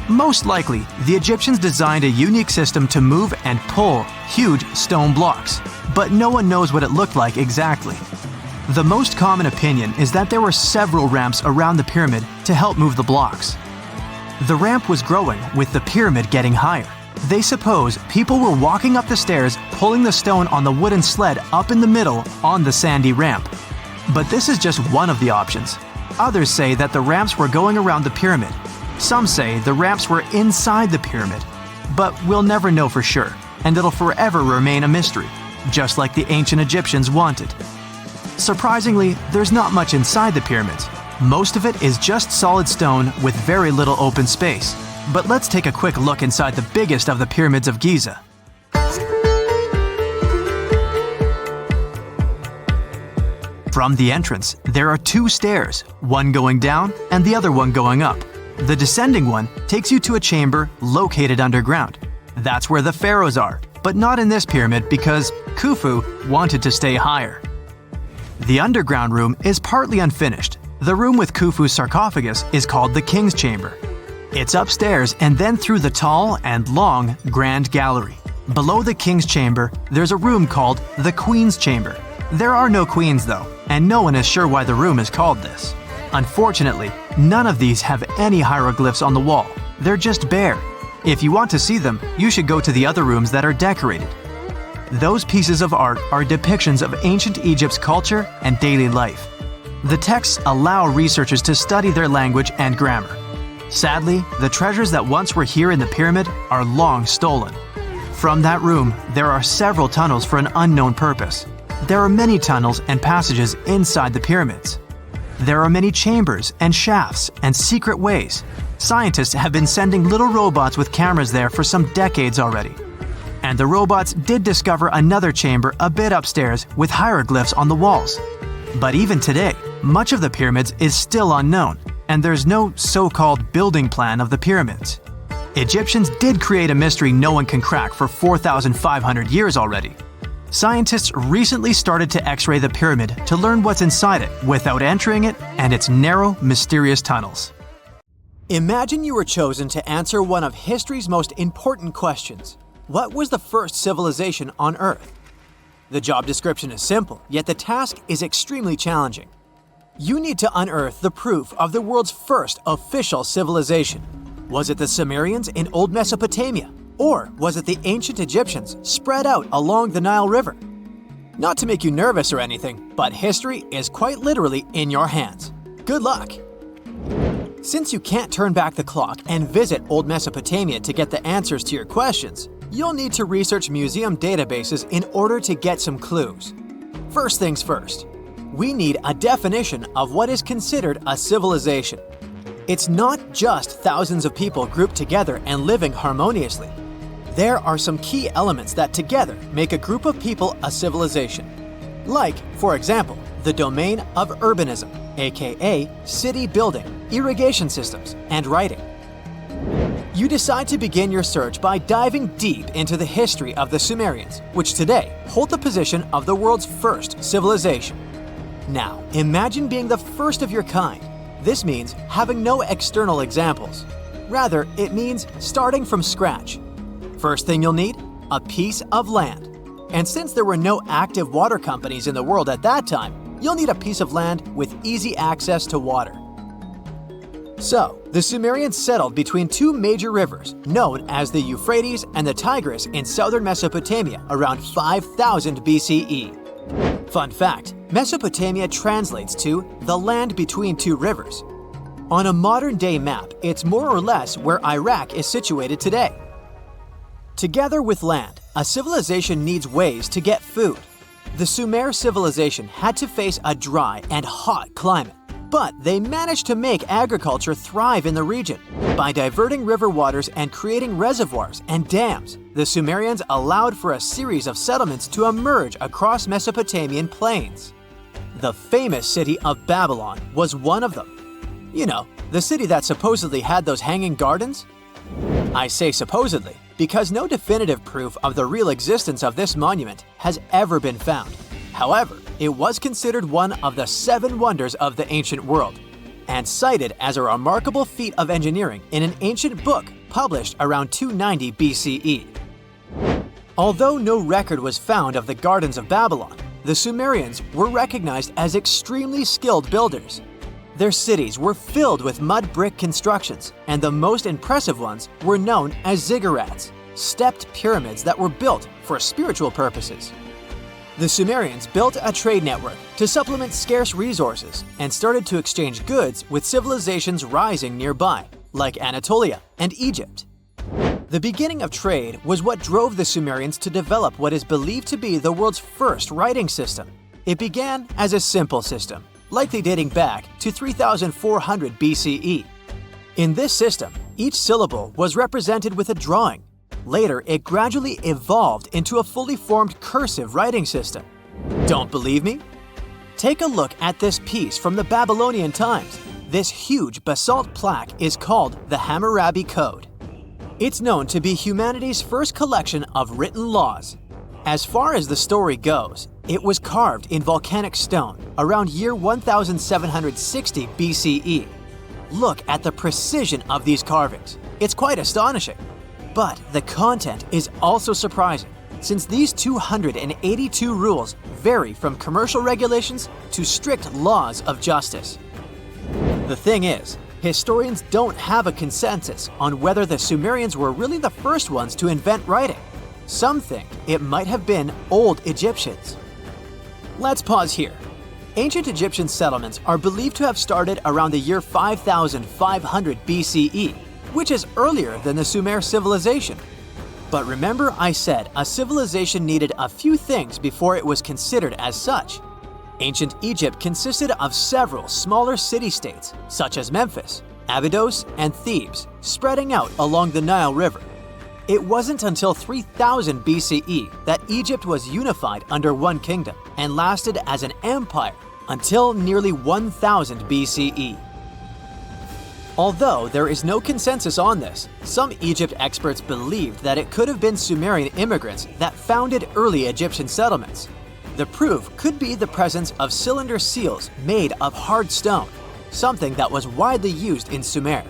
D: Most likely, the Egyptians designed a unique system to move and pull huge stone blocks, but no one knows what it looked like exactly. The most common opinion is that there were several ramps around the pyramid to help move the blocks. The ramp was growing with the pyramid getting higher. They suppose people were walking up the stairs, pulling the stone on the wooden sled up in the middle on the sandy ramp. But this is just one of the options. Others say that the ramps were going around the pyramid. Some say the ramps were inside the pyramid. But we'll never know for sure, and it'll forever remain a mystery, just like the ancient Egyptians wanted. Surprisingly, there's not much inside the pyramids. Most of it is just solid stone with very little open space. But let's take a quick look inside the biggest of the pyramids of Giza. From the entrance, there are two stairs, one going down and the other one going up. The descending one takes you to a chamber located underground. That's where the pharaohs are, but not in this pyramid because Khufu wanted to stay higher. The underground room is partly unfinished. The room with Khufu's sarcophagus is called the King's Chamber. It's upstairs and then through the tall and long Grand Gallery. Below the King's Chamber, there's a room called the Queen's Chamber. There are no queens though, and no one is sure why the room is called this. Unfortunately, none of these have any hieroglyphs on the wall. They're just bare. If you want to see them, you should go to the other rooms that are decorated. Those pieces of art are depictions of ancient Egypt's culture and daily life. The texts allow researchers to study their language and grammar. Sadly, the treasures that once were here in the pyramid are long stolen. From that room, there are several tunnels for an unknown purpose. There are many tunnels and passages inside the pyramids. There are many chambers and shafts and secret ways. Scientists have been sending little robots with cameras there for some decades already. And the robots did discover another chamber a bit upstairs with hieroglyphs on the walls. But even today, much of the pyramids is still unknown, and there's no so-called building plan of the pyramids. Egyptians did create a mystery no one can crack for 4,500 years already. Scientists recently started to X-ray the pyramid to learn what's inside it without entering it and its narrow, mysterious tunnels. Imagine you were chosen to answer one of history's most important questions. What was the first civilization on Earth? The job description is simple, yet the task is extremely challenging. You need to unearth the proof of the world's first official civilization. Was it the Sumerians in Old Mesopotamia? Or was it the ancient Egyptians spread out along the Nile River? Not to make you nervous or anything, but history is quite literally in your hands. Good luck! Since you can't turn back the clock and visit Old Mesopotamia to get the answers to your questions, you'll need to research museum databases in order to get some clues. First things first, we need a definition of what is considered a civilization. It's not just thousands of people grouped together and living harmoniously. There are some key elements that together make a group of people a civilization. Like, for example, the domain of urbanism, aka city building, irrigation systems, and writing. You decide to begin your search by diving deep into the history of the Sumerians, which today hold the position of the world's first civilization. Now, imagine being the first of your kind. This means having no external examples. Rather, it means starting from scratch. First thing you'll need? A piece of land. And since there were no active water companies in the world at that time, you'll need a piece of land with easy access to water. So, the Sumerians settled between two major rivers, known as the Euphrates and the Tigris in southern Mesopotamia around 5000 BCE. Fun fact, Mesopotamia translates to the land between two rivers. On a modern-day map, it's more or less where Iraq is situated today. Together with land, a civilization needs ways to get food. The Sumer civilization had to face a dry and hot climate, but they managed to make agriculture thrive in the region. By diverting river waters and creating reservoirs and dams, the Sumerians allowed for a series of settlements to emerge across Mesopotamian plains. The famous city of Babylon was one of them. You know, the city that supposedly had those hanging gardens? I say supposedly because no definitive proof of the real existence of this monument has ever been found. However, it was considered one of the 7 wonders of the ancient world and cited as a remarkable feat of engineering in an ancient book published around 290 BCE. Although no record was found of the Gardens of Babylon, the Sumerians were recognized as extremely skilled builders. Their cities were filled with mud brick constructions, and the most impressive ones were known as ziggurats.
C: stepped pyramids that were built for spiritual purposes. The Sumerians built a trade network to supplement scarce resources and started to exchange goods with civilizations rising nearby, like Anatolia and Egypt. The beginning of trade was what drove the Sumerians to develop what is believed to be the world's first writing system. It began as a simple system, likely dating back to 3400 BCE. In this system, each syllable was represented with a drawing. Later, it gradually evolved into a fully formed cursive writing system. Don't believe me? Take a look at this piece from the Babylonian times. This huge basalt plaque is called the Hammurabi Code. It's known to be humanity's first collection of written laws. As far as the story goes, it was carved in volcanic stone around year 1760 BCE. Look at the precision of these carvings. It's quite astonishing. But the content is also surprising, since these 282 rules vary from commercial regulations to strict laws of justice. The thing is, historians don't have a consensus on whether the Sumerians were really the first ones to invent writing. Some think it might have been old Egyptians. Let's pause here. Ancient Egyptian settlements are believed to have started around the year 5500 BCE, which is earlier than the Sumer civilization. But remember I said a civilization needed a few things before it was considered as such. Ancient Egypt consisted of several smaller city-states, such as Memphis, Abydos, and Thebes, spreading out along the Nile River. It wasn't until 3000 BCE that Egypt was unified under one kingdom and lasted as an empire until nearly 1000 BCE. Although there is no consensus on this, some Egypt experts believed that it could have been Sumerian immigrants that founded early Egyptian settlements. The proof could be the presence of cylinder seals made of hard stone, something that was widely used in Sumer.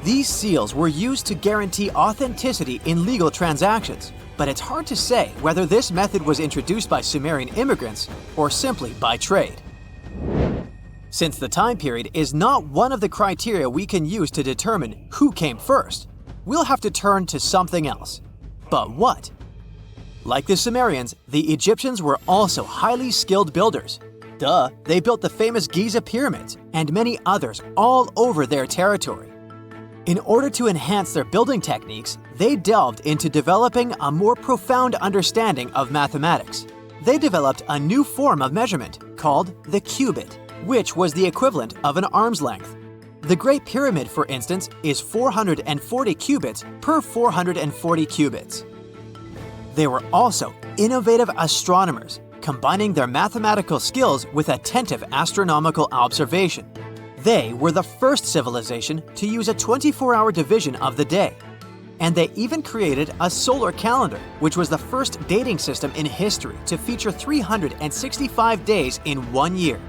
C: These seals were used to guarantee authenticity in legal transactions, but it's hard to say whether this method was introduced by Sumerian immigrants or simply by trade. Since the time period is not one of the criteria we can use to determine who came first, we'll have to turn to something else. But what? Like the Sumerians, the Egyptians were also highly skilled builders. Duh, they built the famous Giza pyramids and many others all over their territory. In order to enhance their building techniques, they delved into developing a more profound understanding of mathematics. They developed a new form of measurement called the cubit, which was the equivalent of an arm's length. The Great Pyramid, for instance, is 440 cubits per 440 cubits. They were also innovative astronomers, combining their mathematical skills with attentive astronomical observation. They were the first civilization to use a 24-hour division of the day. And they even created a solar calendar, which was the first dating system in history to feature 365 days in 1 year.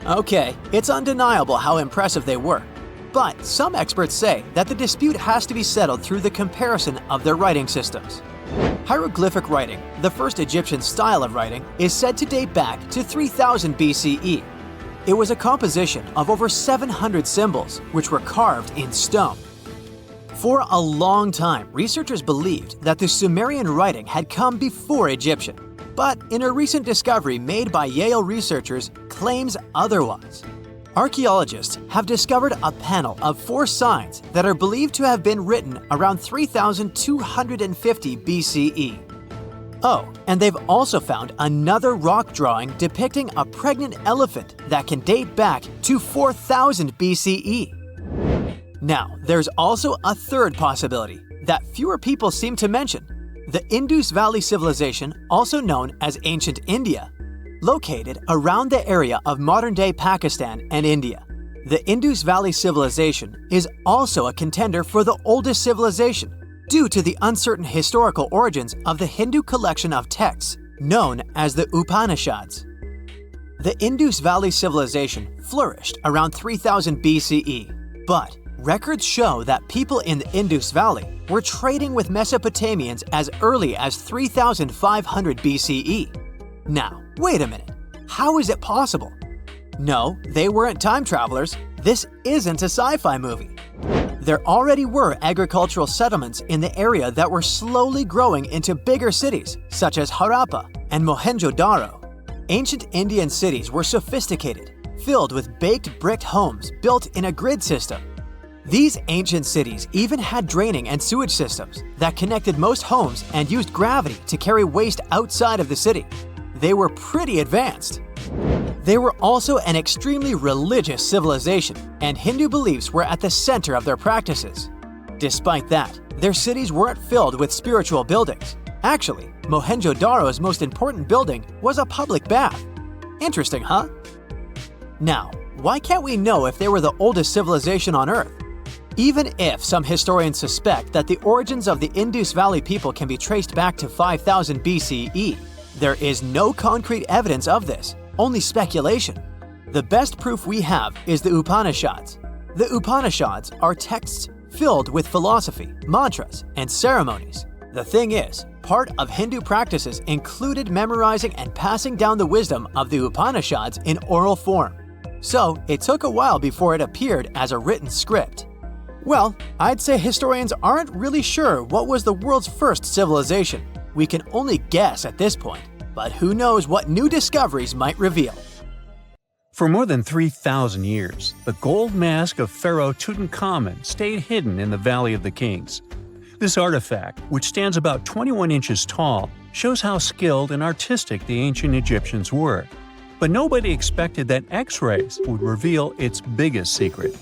C: Okay, it's undeniable how impressive they were. But some experts say that the dispute has to be settled through the comparison of their writing systems. Hieroglyphic writing, the first Egyptian style of writing, is said to date back to 3000 BCE. It was a composition of over 700 symbols, which were carved in stone. For a long time, researchers believed that the Sumerian writing had come before Egyptian, but in a recent discovery made by Yale researchers claims otherwise. Archaeologists have discovered a panel of 4 signs that are believed to have been written around 3250 BCE. Oh, and they've also found another rock drawing depicting a pregnant elephant that can date back to 4000 BCE. Now, there's also a third possibility that fewer people seem to mention: the Indus Valley Civilization, also known as Ancient India, located around the area of modern-day Pakistan and India. The Indus Valley Civilization is also a contender for the oldest civilization due to the uncertain historical origins of the Hindu collection of texts known as the Upanishads. The Indus Valley Civilization flourished around 3000 BCE, but records show that people in the Indus Valley were trading with Mesopotamians as early as 3500 BCE. Now, wait a minute. How is it possible? No, they weren't time travelers. This isn't a sci-fi movie.
E: There already were agricultural settlements in the area that were slowly growing into bigger cities, such as Harappa and Mohenjo-Daro. Ancient Indian cities were sophisticated, filled with baked brick homes built in a grid system. These ancient cities even had draining and sewage systems that connected most homes and used gravity to carry waste outside of the city. They were pretty advanced. They were also an extremely religious civilization, and Hindu beliefs were at the center of their practices. Despite that, their cities weren't filled with spiritual buildings. Actually, Mohenjo-Daro's most important building was a public bath. Interesting, huh? Now, why can't we know if they were the oldest civilization on Earth? Even if some historians suspect that the origins of the Indus Valley people can be traced back to 5000 BCE, there is no concrete evidence of this, only speculation. The best proof we have is the Upanishads. The Upanishads are texts filled with philosophy, mantras, and ceremonies. The thing is, part of Hindu practices included memorizing and passing down the wisdom of the Upanishads in oral form. So, it took a while before it appeared as a written script. Well, I'd say historians aren't really sure what was the world's first civilization. We can only guess at this point, but who knows what new discoveries might reveal.
A: For more than 3,000 years, the gold mask of Pharaoh Tutankhamun stayed hidden in the Valley of the Kings. This artifact, which stands about 21 inches tall, shows how skilled and artistic the ancient Egyptians were. But nobody expected that X-rays would reveal its biggest secret.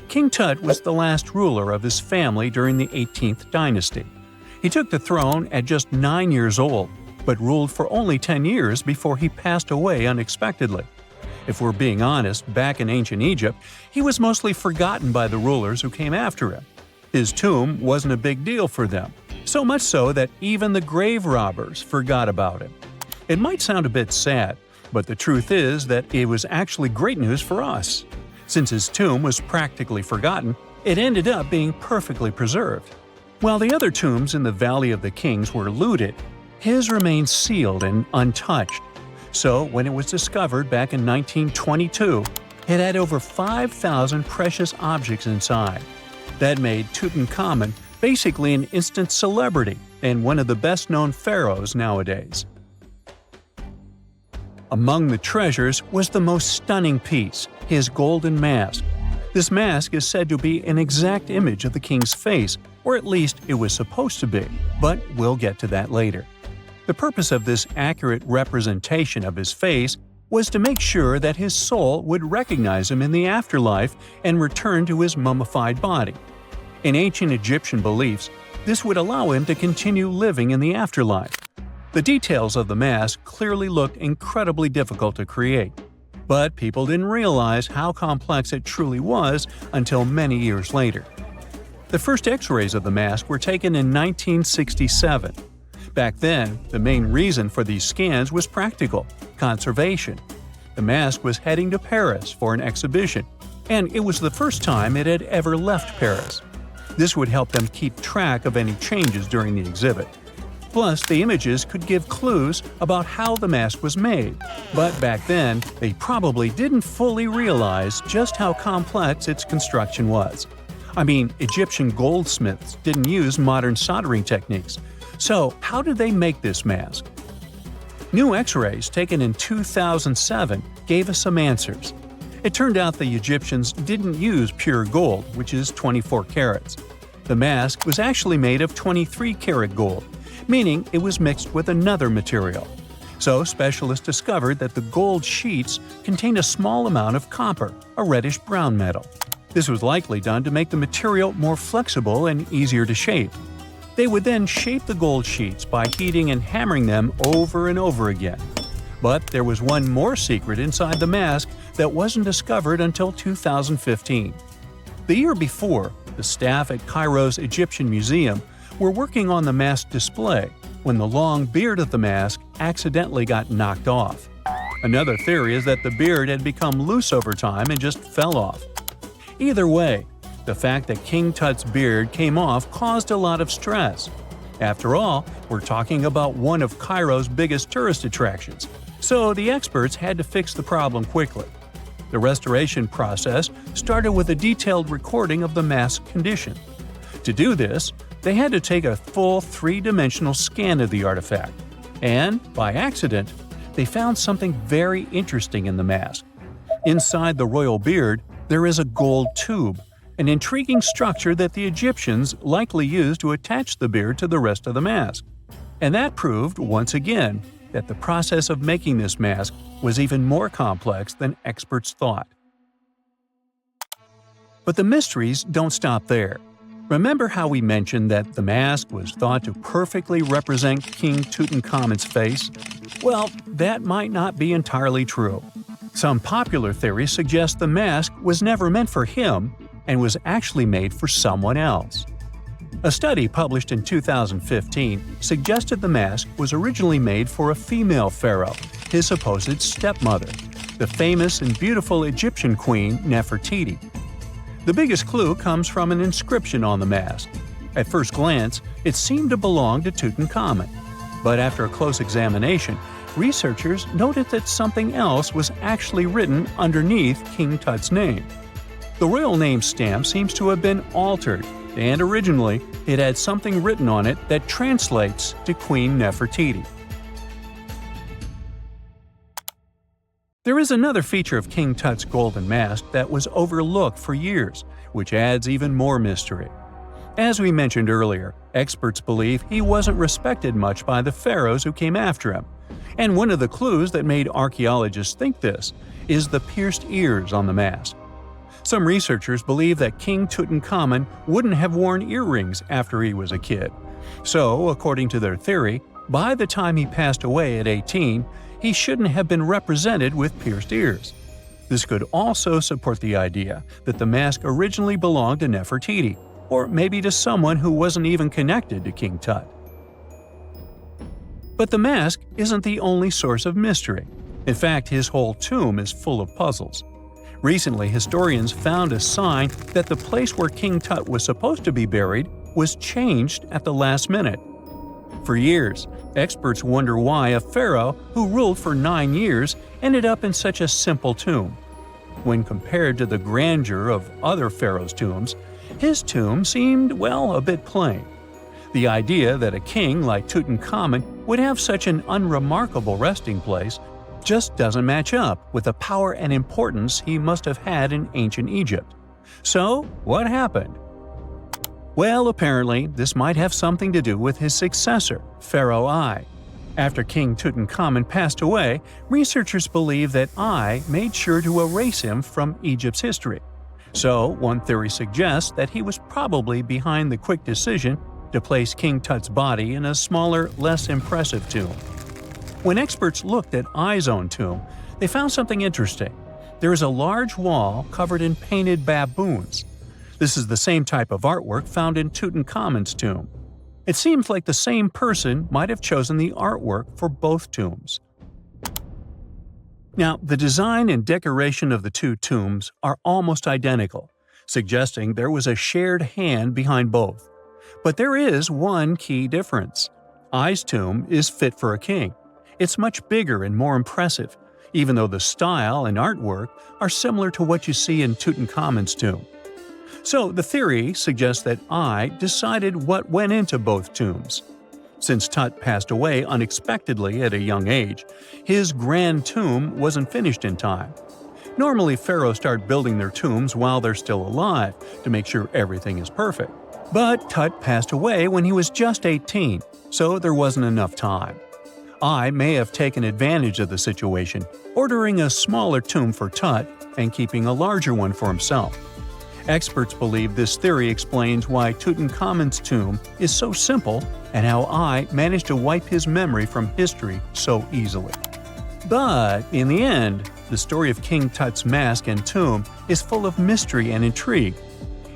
A: King Tut was the last ruler of his family during the 18th dynasty. He took the throne at just 9 years old, but ruled for only 10 years before he passed away unexpectedly. If we're being honest, back in ancient Egypt, he was mostly forgotten by the rulers who came after him. His tomb wasn't a big deal for them, so much so that even the grave robbers forgot about him. It might sound a bit sad, but the truth is that it was actually great news for us. Since his tomb was practically forgotten, it ended up being perfectly preserved. While the other tombs in the Valley of the Kings were looted, his remained sealed and untouched. So, when it was discovered back in 1922, it had over 5,000 precious objects inside. That made Tutankhamun basically an instant celebrity and one of the best-known pharaohs nowadays. Among the treasures was the most stunning piece, his golden mask. This mask is said to be an exact image of the king's face, or at least it was supposed to be, but we'll get to that later. The purpose of this accurate representation of his face was to make sure that his soul would recognize him in the afterlife and return to his mummified body. In ancient Egyptian beliefs, this would allow him to continue living in the afterlife. The details of the mask clearly looked incredibly difficult to create, but people didn't realize how complex it truly was until many years later. The first X-rays of the mask were taken in 1967. Back then, the main reason for these scans was practical – conservation. The mask was heading to Paris for an exhibition, and it was the first time it had ever left Paris. This would help them keep track of any changes during the exhibit. Plus, the images could give clues about how the mask was made. But back then, they probably didn't fully realize just how complex its construction was. I mean, Egyptian goldsmiths didn't use modern soldering techniques. So, how did they make this mask? New X-rays taken in 2007 gave us some answers. It turned out the Egyptians didn't use pure gold, which is 24 carats. The mask was actually made of 23-karat gold, meaning it was mixed with another material. So specialists discovered that the gold sheets contained a small amount of copper, a reddish-brown metal. This was likely done to make the material more flexible and easier to shape. They would then shape the gold sheets by heating and hammering them over and over again. But there was one more secret inside the mask that wasn't discovered until 2015. The year before, the staff at Cairo's Egyptian Museum were working on the mask display when the long beard of the mask accidentally got knocked off. Another theory is that the beard had become loose over time and just fell off. Either way, the fact that King Tut's beard came off caused a lot of stress. After all, we're talking about one of Cairo's biggest tourist attractions, so the experts had to fix the problem quickly. The restoration process started with a detailed recording of the mask's condition. To do this, they had to take a full three-dimensional scan of the artifact, and, by accident, they found something very interesting in the mask. Inside the royal beard, there is a gold tube, an intriguing structure that the Egyptians likely used to attach the beard to the rest of the mask. And that proved, once again, that the process of making this mask was even more complex than experts thought. But the mysteries don't stop there. Remember how we mentioned that the mask was thought to perfectly represent King Tutankhamun's face? Well, that might not be entirely true. Some popular theories suggest the mask was never meant for him and was actually made for someone else. A study published in 2015 suggested the mask was originally made for a female pharaoh, his supposed stepmother, the famous and beautiful Egyptian queen Nefertiti. The biggest clue comes from an inscription on the mask. At first glance, it seemed to belong to Tutankhamun, but after a close examination, researchers noted that something else was actually written underneath King Tut's name. The royal name stamp seems to have been altered, and originally it had something written on it that translates to Queen Nefertiti. There is another feature of King Tut's golden mask that was overlooked for years, which adds even more mystery. As we mentioned earlier, experts believe he wasn't respected much by the pharaohs who came after him. And one of the clues that made archaeologists think this is the pierced ears on the mask. Some researchers believe that King Tutankhamun wouldn't have worn earrings after he was a kid. So, according to their theory, by the time he passed away at 18, he shouldn't have been represented with pierced ears. This could also support the idea that the mask originally belonged to Nefertiti, or maybe to someone who wasn't even connected to King Tut. But the mask isn't the only source of mystery. In fact, his whole tomb is full of puzzles. Recently, historians found a sign that the place where King Tut was supposed to be buried was changed at the last minute. For years, experts wonder why a pharaoh who ruled for 9 years ended up in such a simple tomb. When compared to the grandeur of other pharaohs' tombs, his tomb seemed, well, a bit plain. The idea that a king like Tutankhamun would have such an unremarkable resting place just doesn't match up with the power and importance he must have had in ancient Egypt. So, what happened? Well, apparently, this might have something to do with his successor, Pharaoh I. After King Tutankhamun passed away, researchers believe that I made sure to erase him from Egypt's history. So, one theory suggests that he was probably behind the quick decision to place King Tut's body in a smaller, less impressive tomb. When experts looked at I's own tomb, they found something interesting. There is a large wall covered in painted baboons. This is the same type of artwork found in Tutankhamun's tomb. It seems like the same person might have chosen the artwork for both tombs. Now, the design and decoration of the two tombs are almost identical, suggesting there was a shared hand behind both. But there is one key difference. I's tomb is fit for a king. It's much bigger and more impressive, even though the style and artwork are similar to what you see in Tutankhamun's tomb. So the theory suggests that I decided what went into both tombs. Since Tut passed away unexpectedly at a young age, his grand tomb wasn't finished in time. Normally, pharaohs start building their tombs while they're still alive to make sure everything is perfect. But Tut passed away when he was just 18, so there wasn't enough time. I may have taken advantage of the situation, ordering a smaller tomb for Tut and keeping a larger one for himself. Experts believe this theory explains why Tutankhamun's tomb is so simple and how I managed to wipe his memory from history so easily. But in the end, the story of King Tut's mask and tomb is full of mystery and intrigue.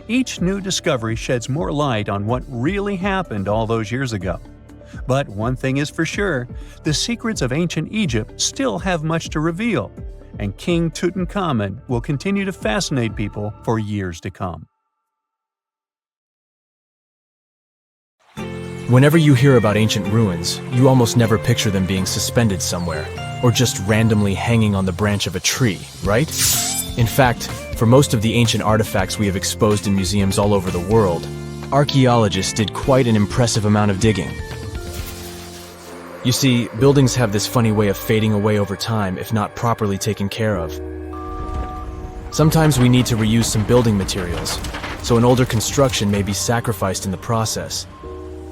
A: Each new discovery sheds more light on what really happened all those years ago. But one thing is for sure, the secrets of ancient Egypt still have much to reveal, and King Tutankhamun will continue to fascinate people for years to come.
B: Whenever you hear about ancient ruins, you almost never picture them being suspended somewhere, or just randomly hanging on the branch of a tree, right? In fact, for most of the ancient artifacts we have exposed in museums all over the world, archaeologists did quite an impressive amount of digging. You see, buildings have this funny way of fading away over time if not properly taken care of. Sometimes we need to reuse some building materials, so an older construction may be sacrificed in the process.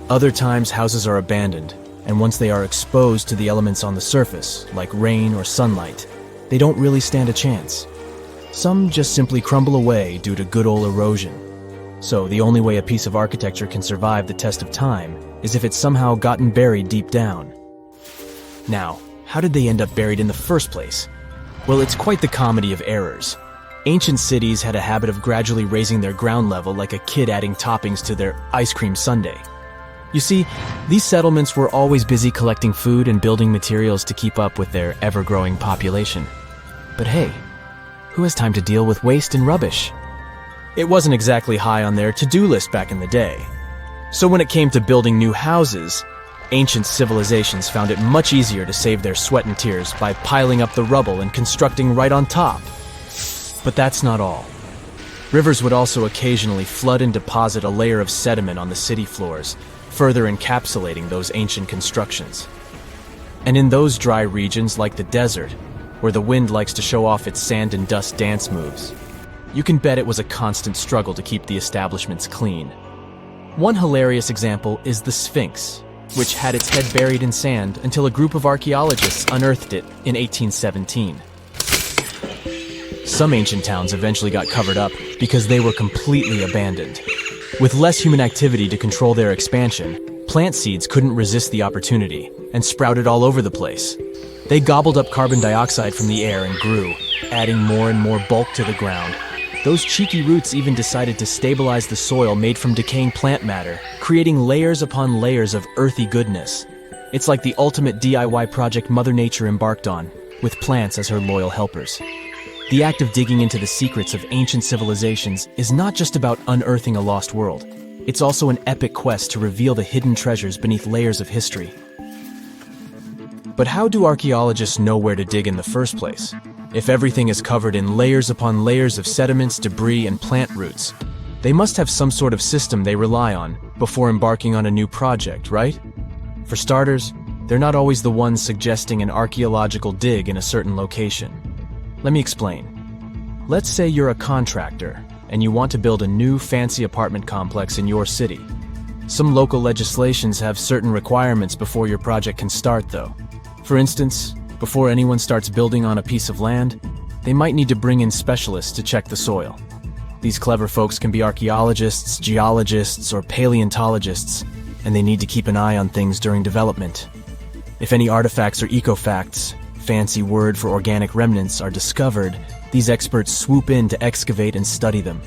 B: Other times, houses are abandoned, and once they are exposed to the elements on the surface, like rain or sunlight, they don't really stand a chance. Some just simply crumble away due to good old erosion. So the only way a piece of architecture can survive the test of time is if it's somehow gotten buried deep down. Now, how did they end up buried in the first place? Well, it's quite the comedy of errors. Ancient cities had a habit of gradually raising their ground level like a kid adding toppings to their ice cream sundae. You see, these settlements were always busy collecting food and building materials to keep up with their ever-growing population. But hey, who has time to deal with waste and rubbish? It wasn't exactly high on their to-do list back in the day. So when it came to building new houses, ancient civilizations found it much easier to save their sweat and tears by piling up the rubble and constructing right on top. But that's not all. Rivers would also occasionally flood and deposit a layer of sediment on the city floors, further encapsulating those ancient constructions. And in those dry regions like the desert, where the wind likes to show off its sand and dust dance moves, you can bet it was a constant struggle to keep the establishments clean. One hilarious example is the Sphinx, which had its head buried in sand until a group of archaeologists unearthed it in 1817. Some ancient towns eventually got covered up because they were completely abandoned. With less human activity to control their expansion, plant seeds couldn't resist the opportunity and sprouted all over the place. They gobbled up carbon dioxide from the air and grew, adding more and more bulk to the ground. Those cheeky roots even decided to stabilize the soil made from decaying plant matter, creating layers upon layers of earthy goodness. It's like the ultimate DIY project Mother Nature embarked on, with plants as her loyal helpers. The act of digging into the secrets of ancient civilizations is not just about unearthing a lost world. It's also an epic quest to reveal the hidden treasures beneath layers of history. But how do archaeologists know where to dig in the first place? If everything is covered in layers upon layers of sediments, debris, and plant roots, they must have some sort of system they rely on before embarking on a new project, right? For starters, they're not always the ones suggesting an archaeological dig in a certain location. Let me explain. Let's say you're a contractor and you want to build a new fancy apartment complex in your city. Some local legislations have certain requirements before your project can start, though. For instance, before anyone starts building on a piece of land, they might need to bring in specialists to check the soil. These clever folks can be archaeologists, geologists, or paleontologists, and they need to keep an eye on things during development. If any artifacts or ecofacts, fancy word for organic remnants, are discovered, these experts swoop in to excavate and study them.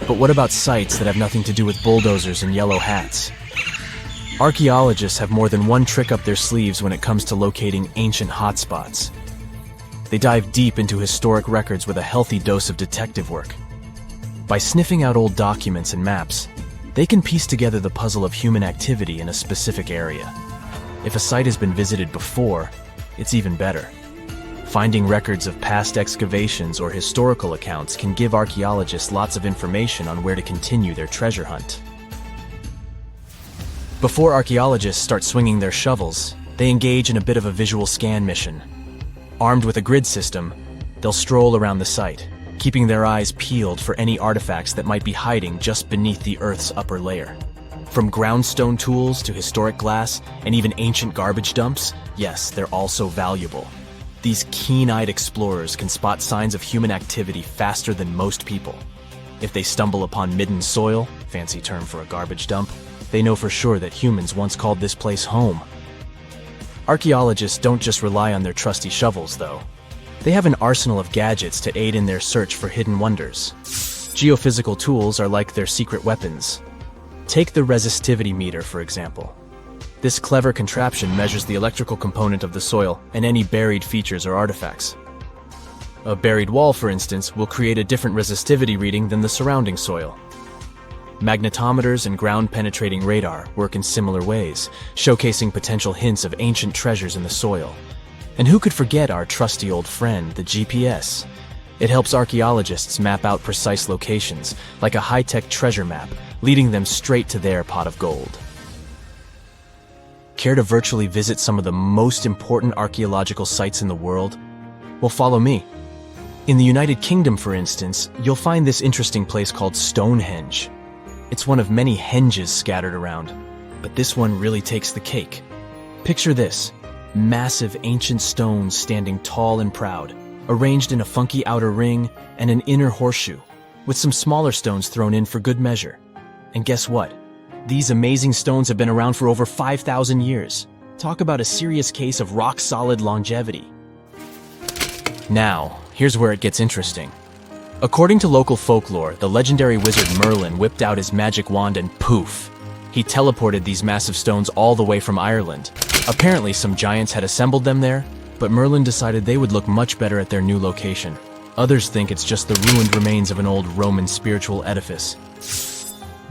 B: But what about sites that have nothing to do with bulldozers and yellow hats? Archaeologists have more than one trick up their sleeves when it comes to locating ancient hotspots. They dive deep into historic records with a healthy dose of detective work. By sniffing out old documents and maps, they can piece together the puzzle of human activity in a specific area. If a site has been visited before, it's even better. Finding records of past excavations or historical accounts can give archaeologists lots of information on where to continue their treasure hunt. Before archaeologists start swinging their shovels, they engage in a bit of a visual scan mission. Armed with a grid system, they'll stroll around the site, keeping their eyes peeled for any artifacts that might be hiding just beneath the Earth's upper layer. From groundstone tools to historic glass and even ancient garbage dumps, yes, they're all so valuable. These keen-eyed explorers can spot signs of human activity faster than most people. If they stumble upon midden soil, fancy term for a garbage dump, they know for sure that humans once called this place home. Archaeologists don't just rely on their trusty shovels, though. They have an arsenal of gadgets to aid in their search for hidden wonders. Geophysical tools are like their secret weapons. Take the resistivity meter, for example. This clever contraption measures the electrical component of the soil and any buried features or artifacts. A buried wall, for instance, will create a different resistivity reading than the surrounding soil. Magnetometers and ground-penetrating radar work in similar ways, showcasing potential hints of ancient treasures in the soil. And who could forget our trusty old friend, the GPS? It helps archaeologists map out precise locations, like a high-tech treasure map, leading them straight to their pot of gold. Care to virtually visit some of the most important archaeological sites in the world? Well, follow me. In the United Kingdom, for instance, you'll find this interesting place called Stonehenge. It's one of many henges scattered around, but this one really takes the cake. Picture this: massive ancient stones standing tall and proud, arranged in a funky outer ring and an inner horseshoe, with some smaller stones thrown in for good measure. And guess what? These amazing stones have been around for over 5,000 years. Talk about a serious case of rock-solid longevity. Now, here's where it gets interesting. According to local folklore, the legendary wizard Merlin whipped out his magic wand and poof! He teleported these massive stones all the way from Ireland. Apparently, some giants had assembled them there, but Merlin decided they would look much better at their new location. Others think it's just the ruined remains of an old Roman spiritual edifice.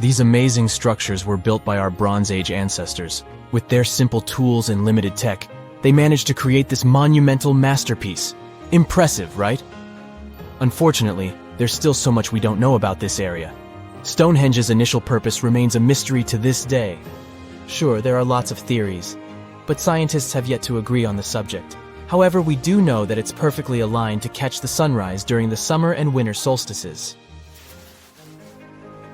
B: These amazing structures were built by our Bronze Age ancestors. With their simple tools and limited tech, they managed to create this monumental masterpiece. Impressive, right? Unfortunately, there's still so much we don't know about this area. Stonehenge's initial purpose remains a mystery to this day. Sure, there are lots of theories, but scientists have yet to agree on the subject. However, we do know that it's perfectly aligned to catch the sunrise during the summer and winter solstices.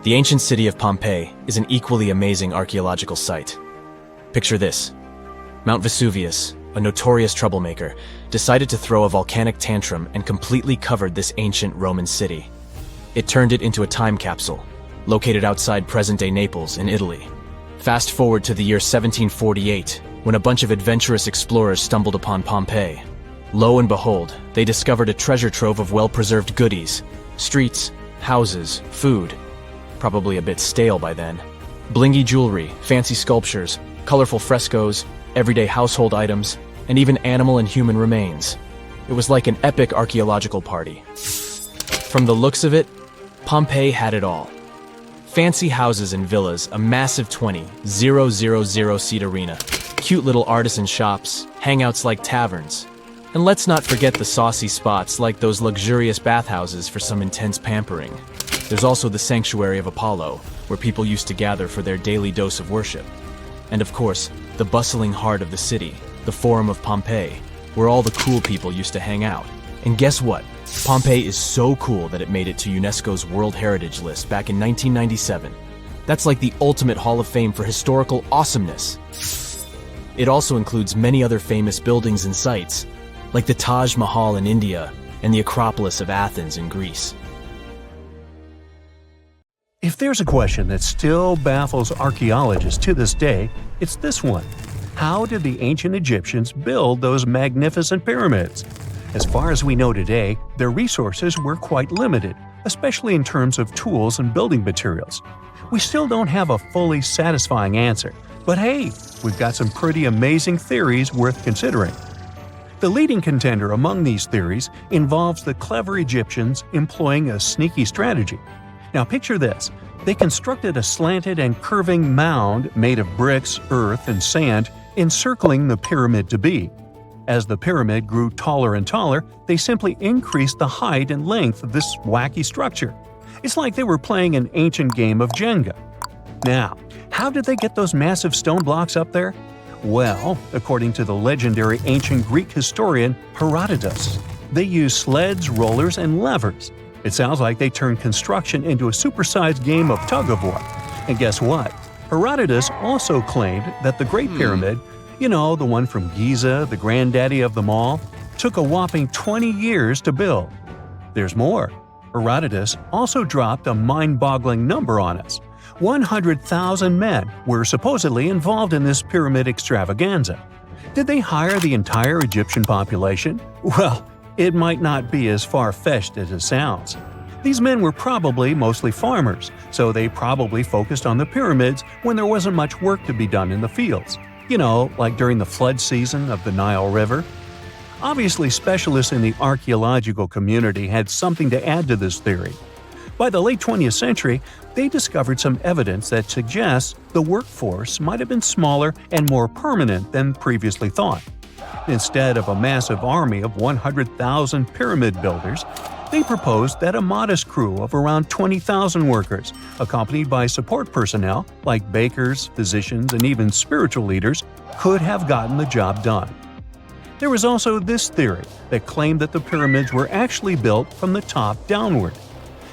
B: The ancient city of Pompeii is an equally amazing archaeological site. Picture this: Mount Vesuvius, a notorious troublemaker, decided to throw a volcanic tantrum and completely covered this ancient Roman city. It turned it into a time capsule, located outside present-day Naples in Italy. Fast forward to the year 1748, when a bunch of adventurous explorers stumbled upon Pompeii. Lo and behold, they discovered a treasure trove of well-preserved goodies: streets, houses, food. Probably a bit stale by then. Blingy jewelry, fancy sculptures, colorful frescoes, everyday household items, and even animal and human remains. It was like an epic archaeological party. From the looks of it, Pompeii had it all. Fancy houses and villas, a massive 20,000-seat arena, cute little artisan shops, hangouts like taverns. And let's not forget the saucy spots like those luxurious bathhouses for some intense pampering. There's also the Sanctuary of Apollo, where people used to gather for their daily dose of worship. And of course, the bustling heart of the city, the Forum of Pompeii, where all the cool people used to hang out. And guess what? Pompeii is so cool that it made it to UNESCO's World Heritage List back in 1997. That's like the ultimate Hall of Fame for historical awesomeness. It also includes many other famous buildings and sites, like the Taj Mahal in India and the Acropolis of Athens in Greece.
A: If there's a question that still baffles archaeologists to this day, it's this one. How did the ancient Egyptians build those magnificent pyramids? As far as we know today, their resources were quite limited, especially in terms of tools and building materials. We still don't have a fully satisfying answer, but hey, we've got some pretty amazing theories worth considering. The leading contender among these theories involves the clever Egyptians employing a sneaky strategy. Now picture this: they constructed a slanted and curving mound made of bricks, earth, and sand encircling the pyramid to be. As the pyramid grew taller and taller, they simply increased the height and length of this wacky structure. It's like they were playing an ancient game of Jenga. Now, how did they get those massive stone blocks up there? Well, according to the legendary ancient Greek historian Herodotus, they used sleds, rollers, and levers. It sounds like they turned construction into a supersized game of tug-of-war. And guess what? Herodotus also claimed that the Great Pyramid, the one from Giza, the granddaddy of them all, took a whopping 20 years to build. There's more. Herodotus also dropped a mind-boggling number on us. 100,000 men were supposedly involved in this pyramid extravaganza. Did they hire the entire Egyptian population? Well, it might not be as far-fetched as it sounds. These men were probably mostly farmers, so they probably focused on the pyramids when there wasn't much work to be done in the fields. Like during the flood season of the Nile River. Obviously, specialists in the archaeological community had something to add to this theory. By the late 20th century, they discovered some evidence that suggests the workforce might have been smaller and more permanent than previously thought. Instead of a massive army of 100,000 pyramid builders, they proposed that a modest crew of around 20,000 workers, accompanied by support personnel like bakers, physicians, and even spiritual leaders, could have gotten the job done. There was also this theory that claimed that the pyramids were actually built from the top downward.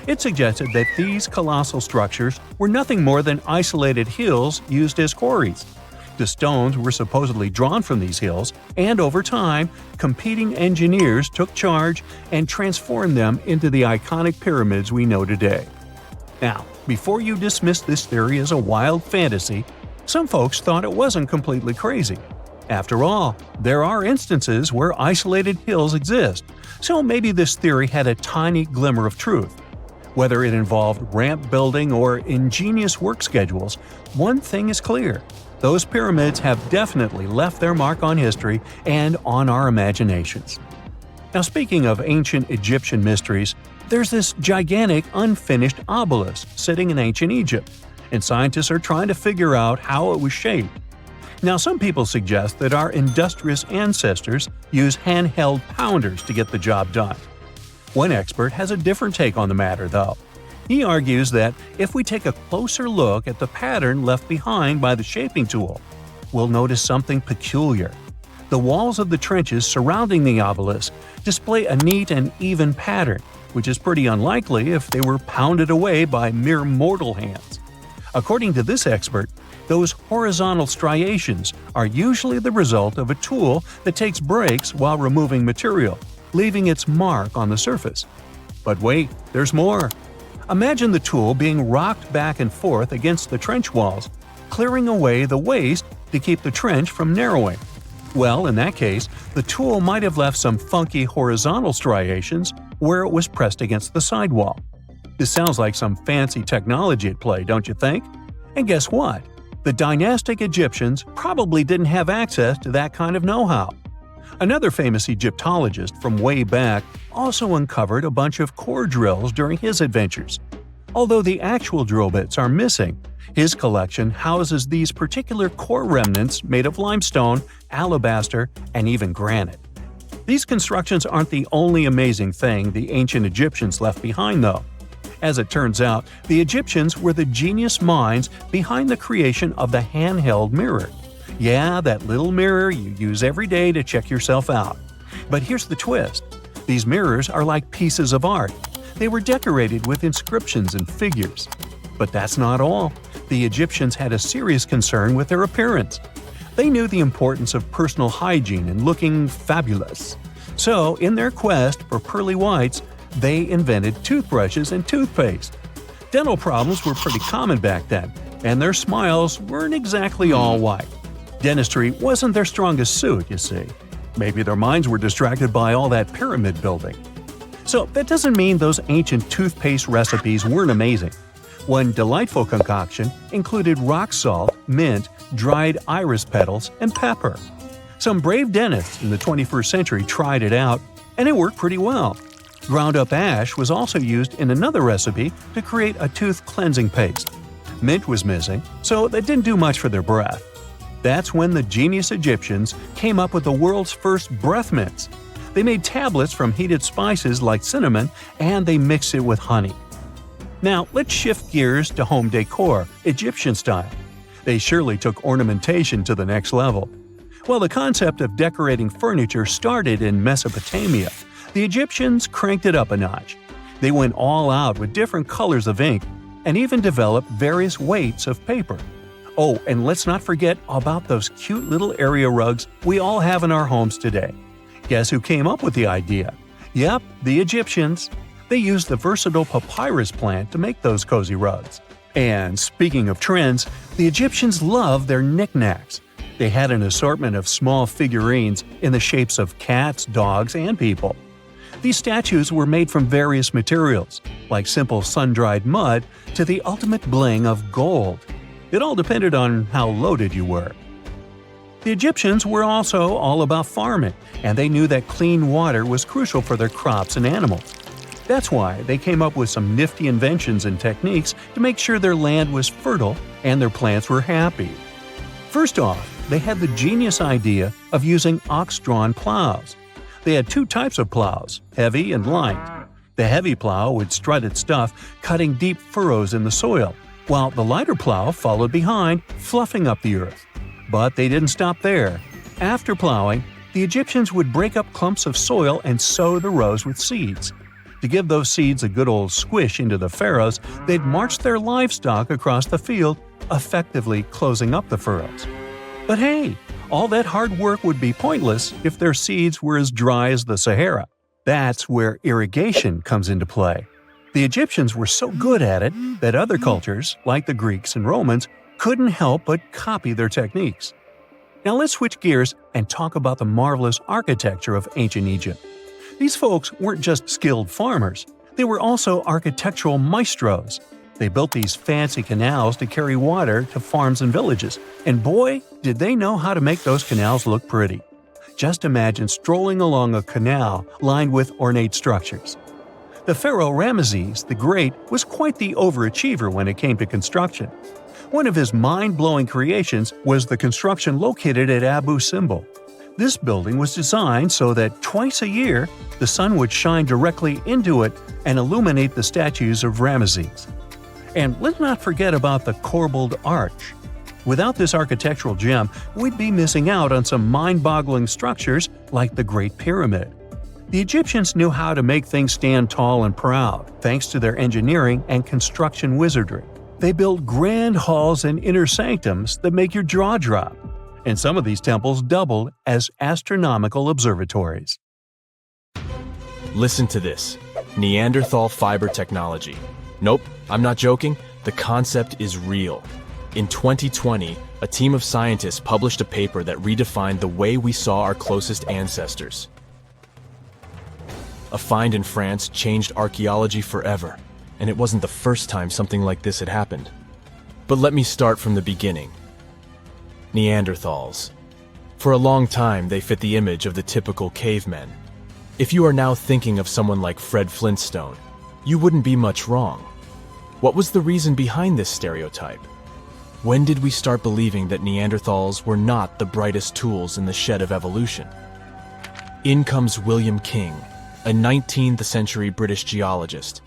A: It suggested that these colossal structures were nothing more than isolated hills used as quarries. The stones were supposedly drawn from these hills, and over time, competing engineers took charge and transformed them into the iconic pyramids we know today. Now, before you dismiss this theory as a wild fantasy, some folks thought it wasn't completely crazy. After all, there are instances where isolated hills exist, so maybe this theory had a tiny glimmer of truth. Whether it involved ramp building or ingenious work schedules, one thing is clear. Those pyramids have definitely left their mark on history and on our imaginations. Now, speaking of ancient Egyptian mysteries, there's this gigantic unfinished obelisk sitting in ancient Egypt, and scientists are trying to figure out how it was shaped. Now, some people suggest that our industrious ancestors used handheld pounders to get the job done. One expert has a different take on the matter, though. He argues that if we take a closer look at the pattern left behind by the shaping tool, we'll notice something peculiar. The walls of the trenches surrounding the obelisk display a neat and even pattern, which is pretty unlikely if they were pounded away by mere mortal hands. According to this expert, those horizontal striations are usually the result of a tool that takes breaks while removing material, leaving its mark on the surface. But wait, there's more. Imagine the tool being rocked back and forth against the trench walls, clearing away the waste to keep the trench from narrowing. Well, in that case, the tool might have left some funky horizontal striations where it was pressed against the sidewall. This sounds like some fancy technology at play, don't you think? And guess what? The dynastic Egyptians probably didn't have access to that kind of know-how. Another famous Egyptologist from way back also uncovered a bunch of core drills during his adventures. Although the actual drill bits are missing, his collection houses these particular core remnants made of limestone, alabaster, and even granite. These constructions aren't the only amazing thing the ancient Egyptians left behind, though. As it turns out, the Egyptians were the genius minds behind the creation of the handheld mirror. Yeah, that little mirror you use every day to check yourself out. But here's the twist. These mirrors are like pieces of art. They were decorated with inscriptions and figures. But that's not all. The Egyptians had a serious concern with their appearance. They knew the importance of personal hygiene and looking fabulous. So, in their quest for pearly whites, they invented toothbrushes and toothpaste. Dental problems were pretty common back then, and their smiles weren't exactly all white. Dentistry wasn't their strongest suit, you see. Maybe their minds were distracted by all that pyramid building. So that doesn't mean those ancient toothpaste recipes weren't amazing. One delightful concoction included rock salt, mint, dried iris petals, and pepper. Some brave dentists in the 21st century tried it out, and it worked pretty well. Ground-up ash was also used in another recipe to create a tooth cleansing paste. Mint was missing, so that didn't do much for their breath. That's when the genius Egyptians came up with the world's first breath mints. They made tablets from heated spices like cinnamon, and they mixed it with honey. Now, let's shift gears to home decor, Egyptian style. They surely took ornamentation to the next level. While the concept of decorating furniture started in Mesopotamia, the Egyptians cranked it up a notch. They went all out with different colors of ink, and even developed various weights of paper. Oh, and let's not forget about those cute little area rugs we all have in our homes today. Guess who came up with the idea? Yep, the Egyptians. They used the versatile papyrus plant to make those cozy rugs. And speaking of trends, the Egyptians loved their knickknacks. They had an assortment of small figurines in the shapes of cats, dogs, and people. These statues were made from various materials, like simple sun-dried mud to the ultimate bling of gold. It all depended on how loaded you were. The Egyptians were also all about farming, and they knew that clean water was crucial for their crops and animals. That's why they came up with some nifty inventions and techniques to make sure their land was fertile and their plants were happy. First off, they had the genius idea of using ox-drawn plows. They had two types of plows, heavy and light. The heavy plow would strut its stuff, cutting deep furrows in the soil, while the lighter plow followed behind, fluffing up the earth. But they didn't stop there. After plowing, the Egyptians would break up clumps of soil and sow the rows with seeds. To give those seeds a good old squish into the furrows, they'd march their livestock across the field, effectively closing up the furrows. But hey, all that hard work would be pointless if their seeds were as dry as the Sahara. That's where irrigation comes into play. The Egyptians were so good at it that other cultures, like the Greeks and Romans, couldn't help but copy their techniques. Now let's switch gears and talk about the marvelous architecture of ancient Egypt. These folks weren't just skilled farmers, they were also architectural maestros. They built these fancy canals to carry water to farms and villages, and boy, did they know how to make those canals look pretty. Just imagine strolling along a canal lined with ornate structures. The pharaoh Ramesses the Great was quite the overachiever when it came to construction. One of his mind-blowing creations was the construction located at Abu Simbel. This building was designed so that twice a year, the sun would shine directly into it and illuminate the statues of Ramesses. And let's not forget about the corbelled arch. Without this architectural gem, we'd be missing out on some mind-boggling structures like the Great Pyramid. The Egyptians knew how to make things stand tall and proud, thanks to their engineering and construction wizardry. They built grand halls and inner sanctums that make your jaw drop. And some of these temples doubled as astronomical observatories.
B: Listen to this. Neanderthal fiber technology. Nope, I'm not joking. The concept is real. In 2020, a team of scientists published a paper that redefined the way we saw our closest ancestors. A find in France changed archaeology forever, and it wasn't the first time something like this had happened. But let me start from the beginning. Neanderthals. For a long time, they fit the image of the typical cavemen. If you are now thinking of someone like Fred Flintstone, you wouldn't be much wrong. What was the reason behind this stereotype? When did we start believing that Neanderthals were not the brightest tools in the shed of evolution? In comes William King, a 19th century British geologist.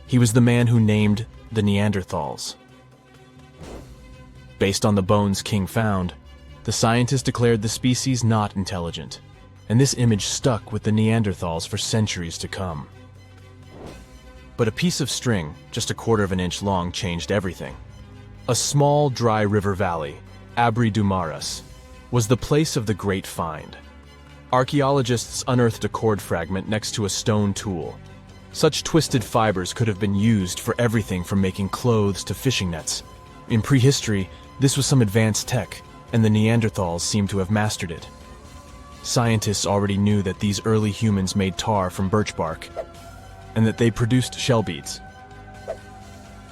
B: He was the man who named the Neanderthals. Based on the bones King found, the scientist declared the species not intelligent, and this image stuck with the Neanderthals for centuries to come. But a piece of string, just 1/4 inch long, changed everything. A small, dry river valley, Abri du Maras, was the place of the great find. Archaeologists unearthed a cord fragment next to a stone tool. Such twisted fibers could have been used for everything from making clothes to fishing nets. In prehistory, this was some advanced tech, and the Neanderthals seem to have mastered it. Scientists already knew that these early humans made tar from birch bark, and that they produced shell beads.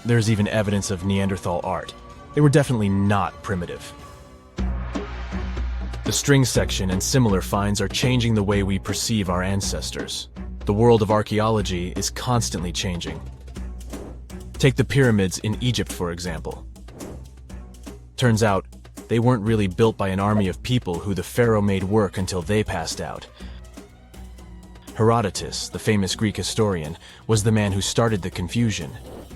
B: There's even evidence of Neanderthal art. They were definitely not primitive. The string section and similar finds are changing the way we perceive our ancestors. The world of archaeology is constantly changing. Take the pyramids in Egypt, for example. Turns out, they weren't really built by an army of people who the pharaoh made work until they passed out. Herodotus, the famous Greek historian, was the man who started the confusion.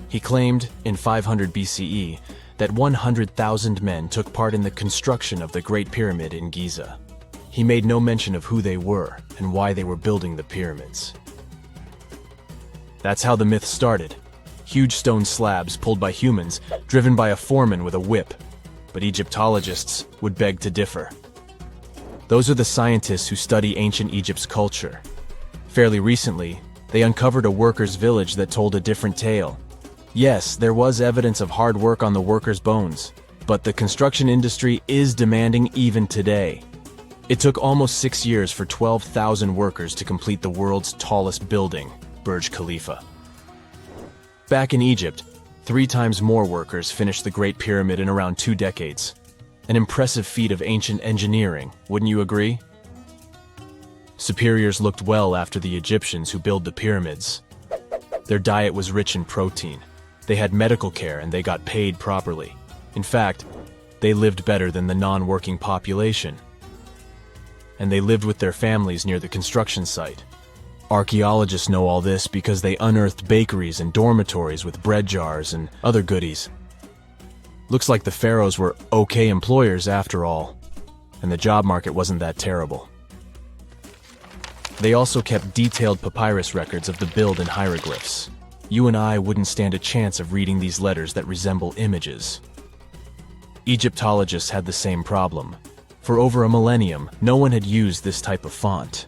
B: He claimed, in 500 BCE, that 100,000 men took part in the construction of the Great Pyramid in Giza. He made no mention of who they were and why they were building the pyramids. That's how the myth started. Huge stone slabs pulled by humans, driven by a foreman with a whip. But Egyptologists would beg to differ. Those are the scientists who study ancient Egypt's culture. Fairly recently, they uncovered a workers' village that told a different tale. Yes, there was evidence of hard work on the workers' bones, but the construction industry is demanding even today. It took almost 6 years for 12,000 workers to complete the world's tallest building, Burj Khalifa. Back in Egypt, 3 times more workers finished the Great Pyramid in around 2 decades. An impressive feat of ancient engineering, wouldn't you agree? Superiors looked well after the Egyptians who built the pyramids. Their diet was rich in protein. They had medical care and they got paid properly. In fact, They lived better than the non-working population. And they lived with their families near the construction site. Archaeologists know all this because they unearthed bakeries and dormitories with bread jars and other goodies. Looks like the pharaohs were okay employers after all, and the job market wasn't that terrible. They also kept detailed papyrus records of the build and hieroglyphs. You and I wouldn't stand a chance of reading these letters that resemble images. Egyptologists had the same problem. For over a millennium, no one had used this type of font.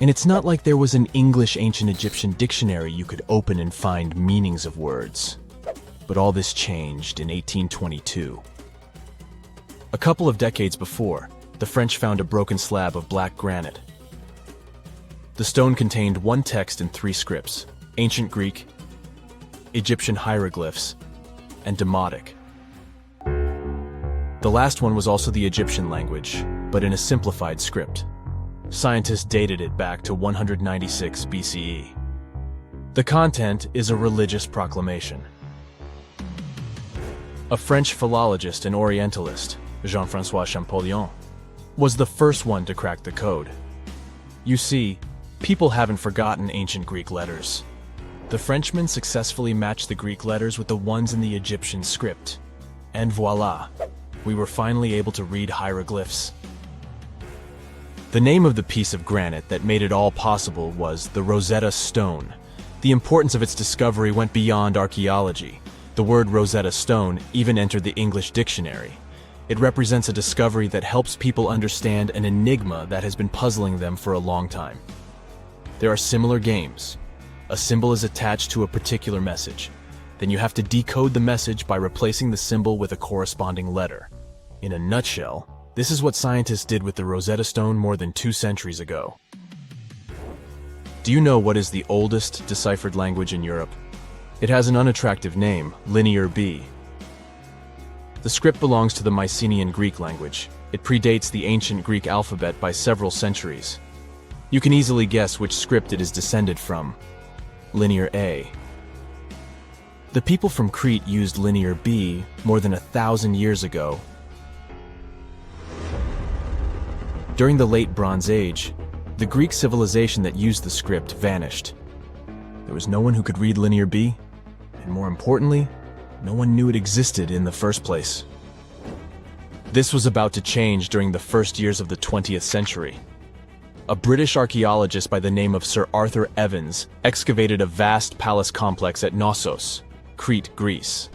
B: And it's not like there was an English ancient Egyptian dictionary you could open and find meanings of words. But all this changed in 1822. A couple of decades before, the French found a broken slab of black granite. The stone contained one text in 3 scripts: Ancient Greek, Egyptian hieroglyphs, and Demotic. The last one was also the Egyptian language, but in a simplified script. Scientists dated it back to 196 BCE. The content is a religious proclamation. A French philologist and Orientalist, Jean-François Champollion, was the first one to crack the code. You see, people haven't forgotten ancient Greek letters. The Frenchman successfully matched the Greek letters with the ones in the Egyptian script. And voila, we were finally able to read hieroglyphs. The name of the piece of granite that made it all possible was the Rosetta Stone. The importance of its discovery went beyond archaeology. The word Rosetta Stone even entered the English dictionary. It represents a discovery that helps people understand an enigma that has been puzzling them for a long time. There are similar games. A symbol is attached to a particular message. Then you have to decode the message by replacing the symbol with a corresponding letter. In a nutshell, this is what scientists did with the Rosetta Stone more than 2 centuries ago. Do you know what is the oldest deciphered language in Europe? It has an unattractive name, Linear B. The script belongs to the Mycenaean Greek language. It predates the ancient Greek alphabet by several centuries. You can easily guess which script it is descended from. Linear A. The people from Crete used Linear B more than 1,000 years ago. During the Late Bronze Age, the Greek civilization that used the script vanished. There was no one who could read Linear B, and more importantly, no one knew it existed in the first place. This was about to change during the first years of the 20th century. A British archaeologist by the name of Sir Arthur Evans excavated a vast palace complex at Knossos, Crete, Greece.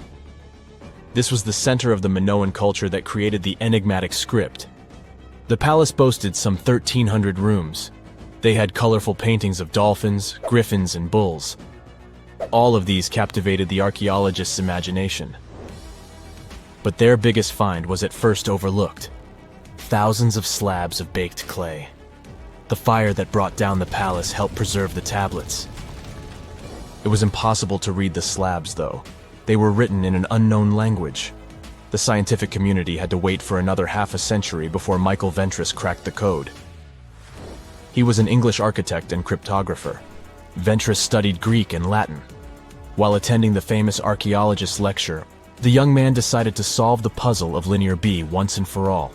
B: This was the center of the Minoan culture that created the enigmatic script. The palace boasted some 1,300 rooms. They had colorful paintings of dolphins, griffins, and bulls. All of these captivated the archaeologists' imagination. But their biggest find was at first overlooked: thousands of slabs of baked clay. The fire that brought down the palace helped preserve the tablets. It was impossible to read the slabs, though. They were written in an unknown language. The scientific community had to wait for another half a century before Michael Ventris cracked the code. He was an English architect and cryptographer. Ventris studied Greek and Latin. While attending the famous archaeologist lecture, the young man decided to solve the puzzle of Linear B once and for all.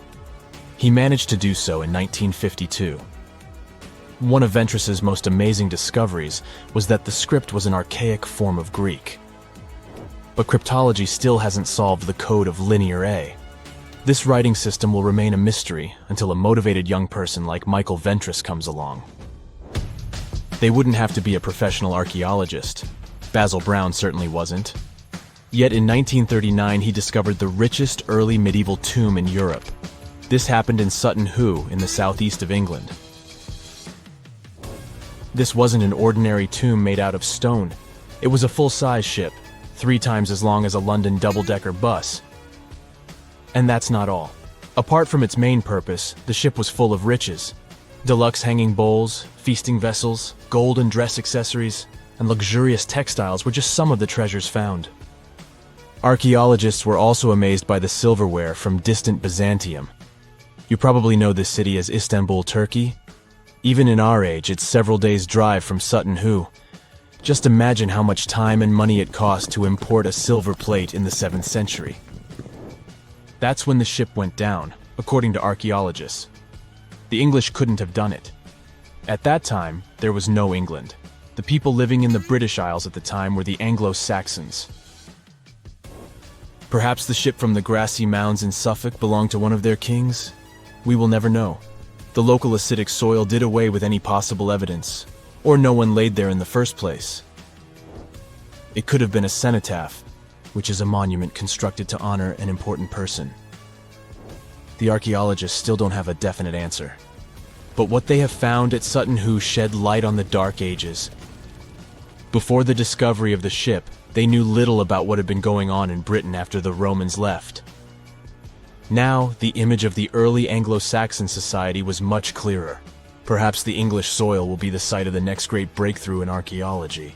B: He managed to do so in 1952. One of Ventris's most amazing discoveries was that the script was an archaic form of Greek. But cryptology still hasn't solved the code of Linear A. This writing system will remain a mystery until a motivated young person like Michael Ventris comes along. They wouldn't have to be a professional archaeologist. Basil Brown certainly wasn't. Yet in 1939 he discovered the richest early medieval tomb in Europe. This happened in Sutton Hoo in the southeast of England. This wasn't an ordinary tomb made out of stone. It was a full-size ship, 3 times as long as a London double-decker bus. And that's not all. Apart from its main purpose, the ship was full of riches. Deluxe hanging bowls, feasting vessels, gold and dress accessories, and luxurious textiles were just some of the treasures found. Archaeologists were also amazed by the silverware from distant Byzantium. You probably know this city as Istanbul, Turkey. Even in our age, it's several days' drive from Sutton Hoo. Just imagine how much time and money it cost to import a silver plate in the 7th century. That's when the ship went down, according to archaeologists. The English couldn't have done it. At that time, there was no England. The people living in the British Isles at the time were the Anglo-Saxons. Perhaps the ship from the grassy mounds in Suffolk belonged to one of their kings? We will never know. The local acidic soil did away with any possible evidence, or no one laid there in the first place. It could have been a cenotaph, which is a monument constructed to honor an important person. The archaeologists still don't have a definite answer. But what they have found at Sutton Hoo shed light on the Dark Ages. Before the discovery of the ship, they knew little about what had been going on in Britain after the Romans left. Now, the image of the early Anglo-Saxon society was much clearer. Perhaps the English soil will be the site of the next great breakthrough in archaeology.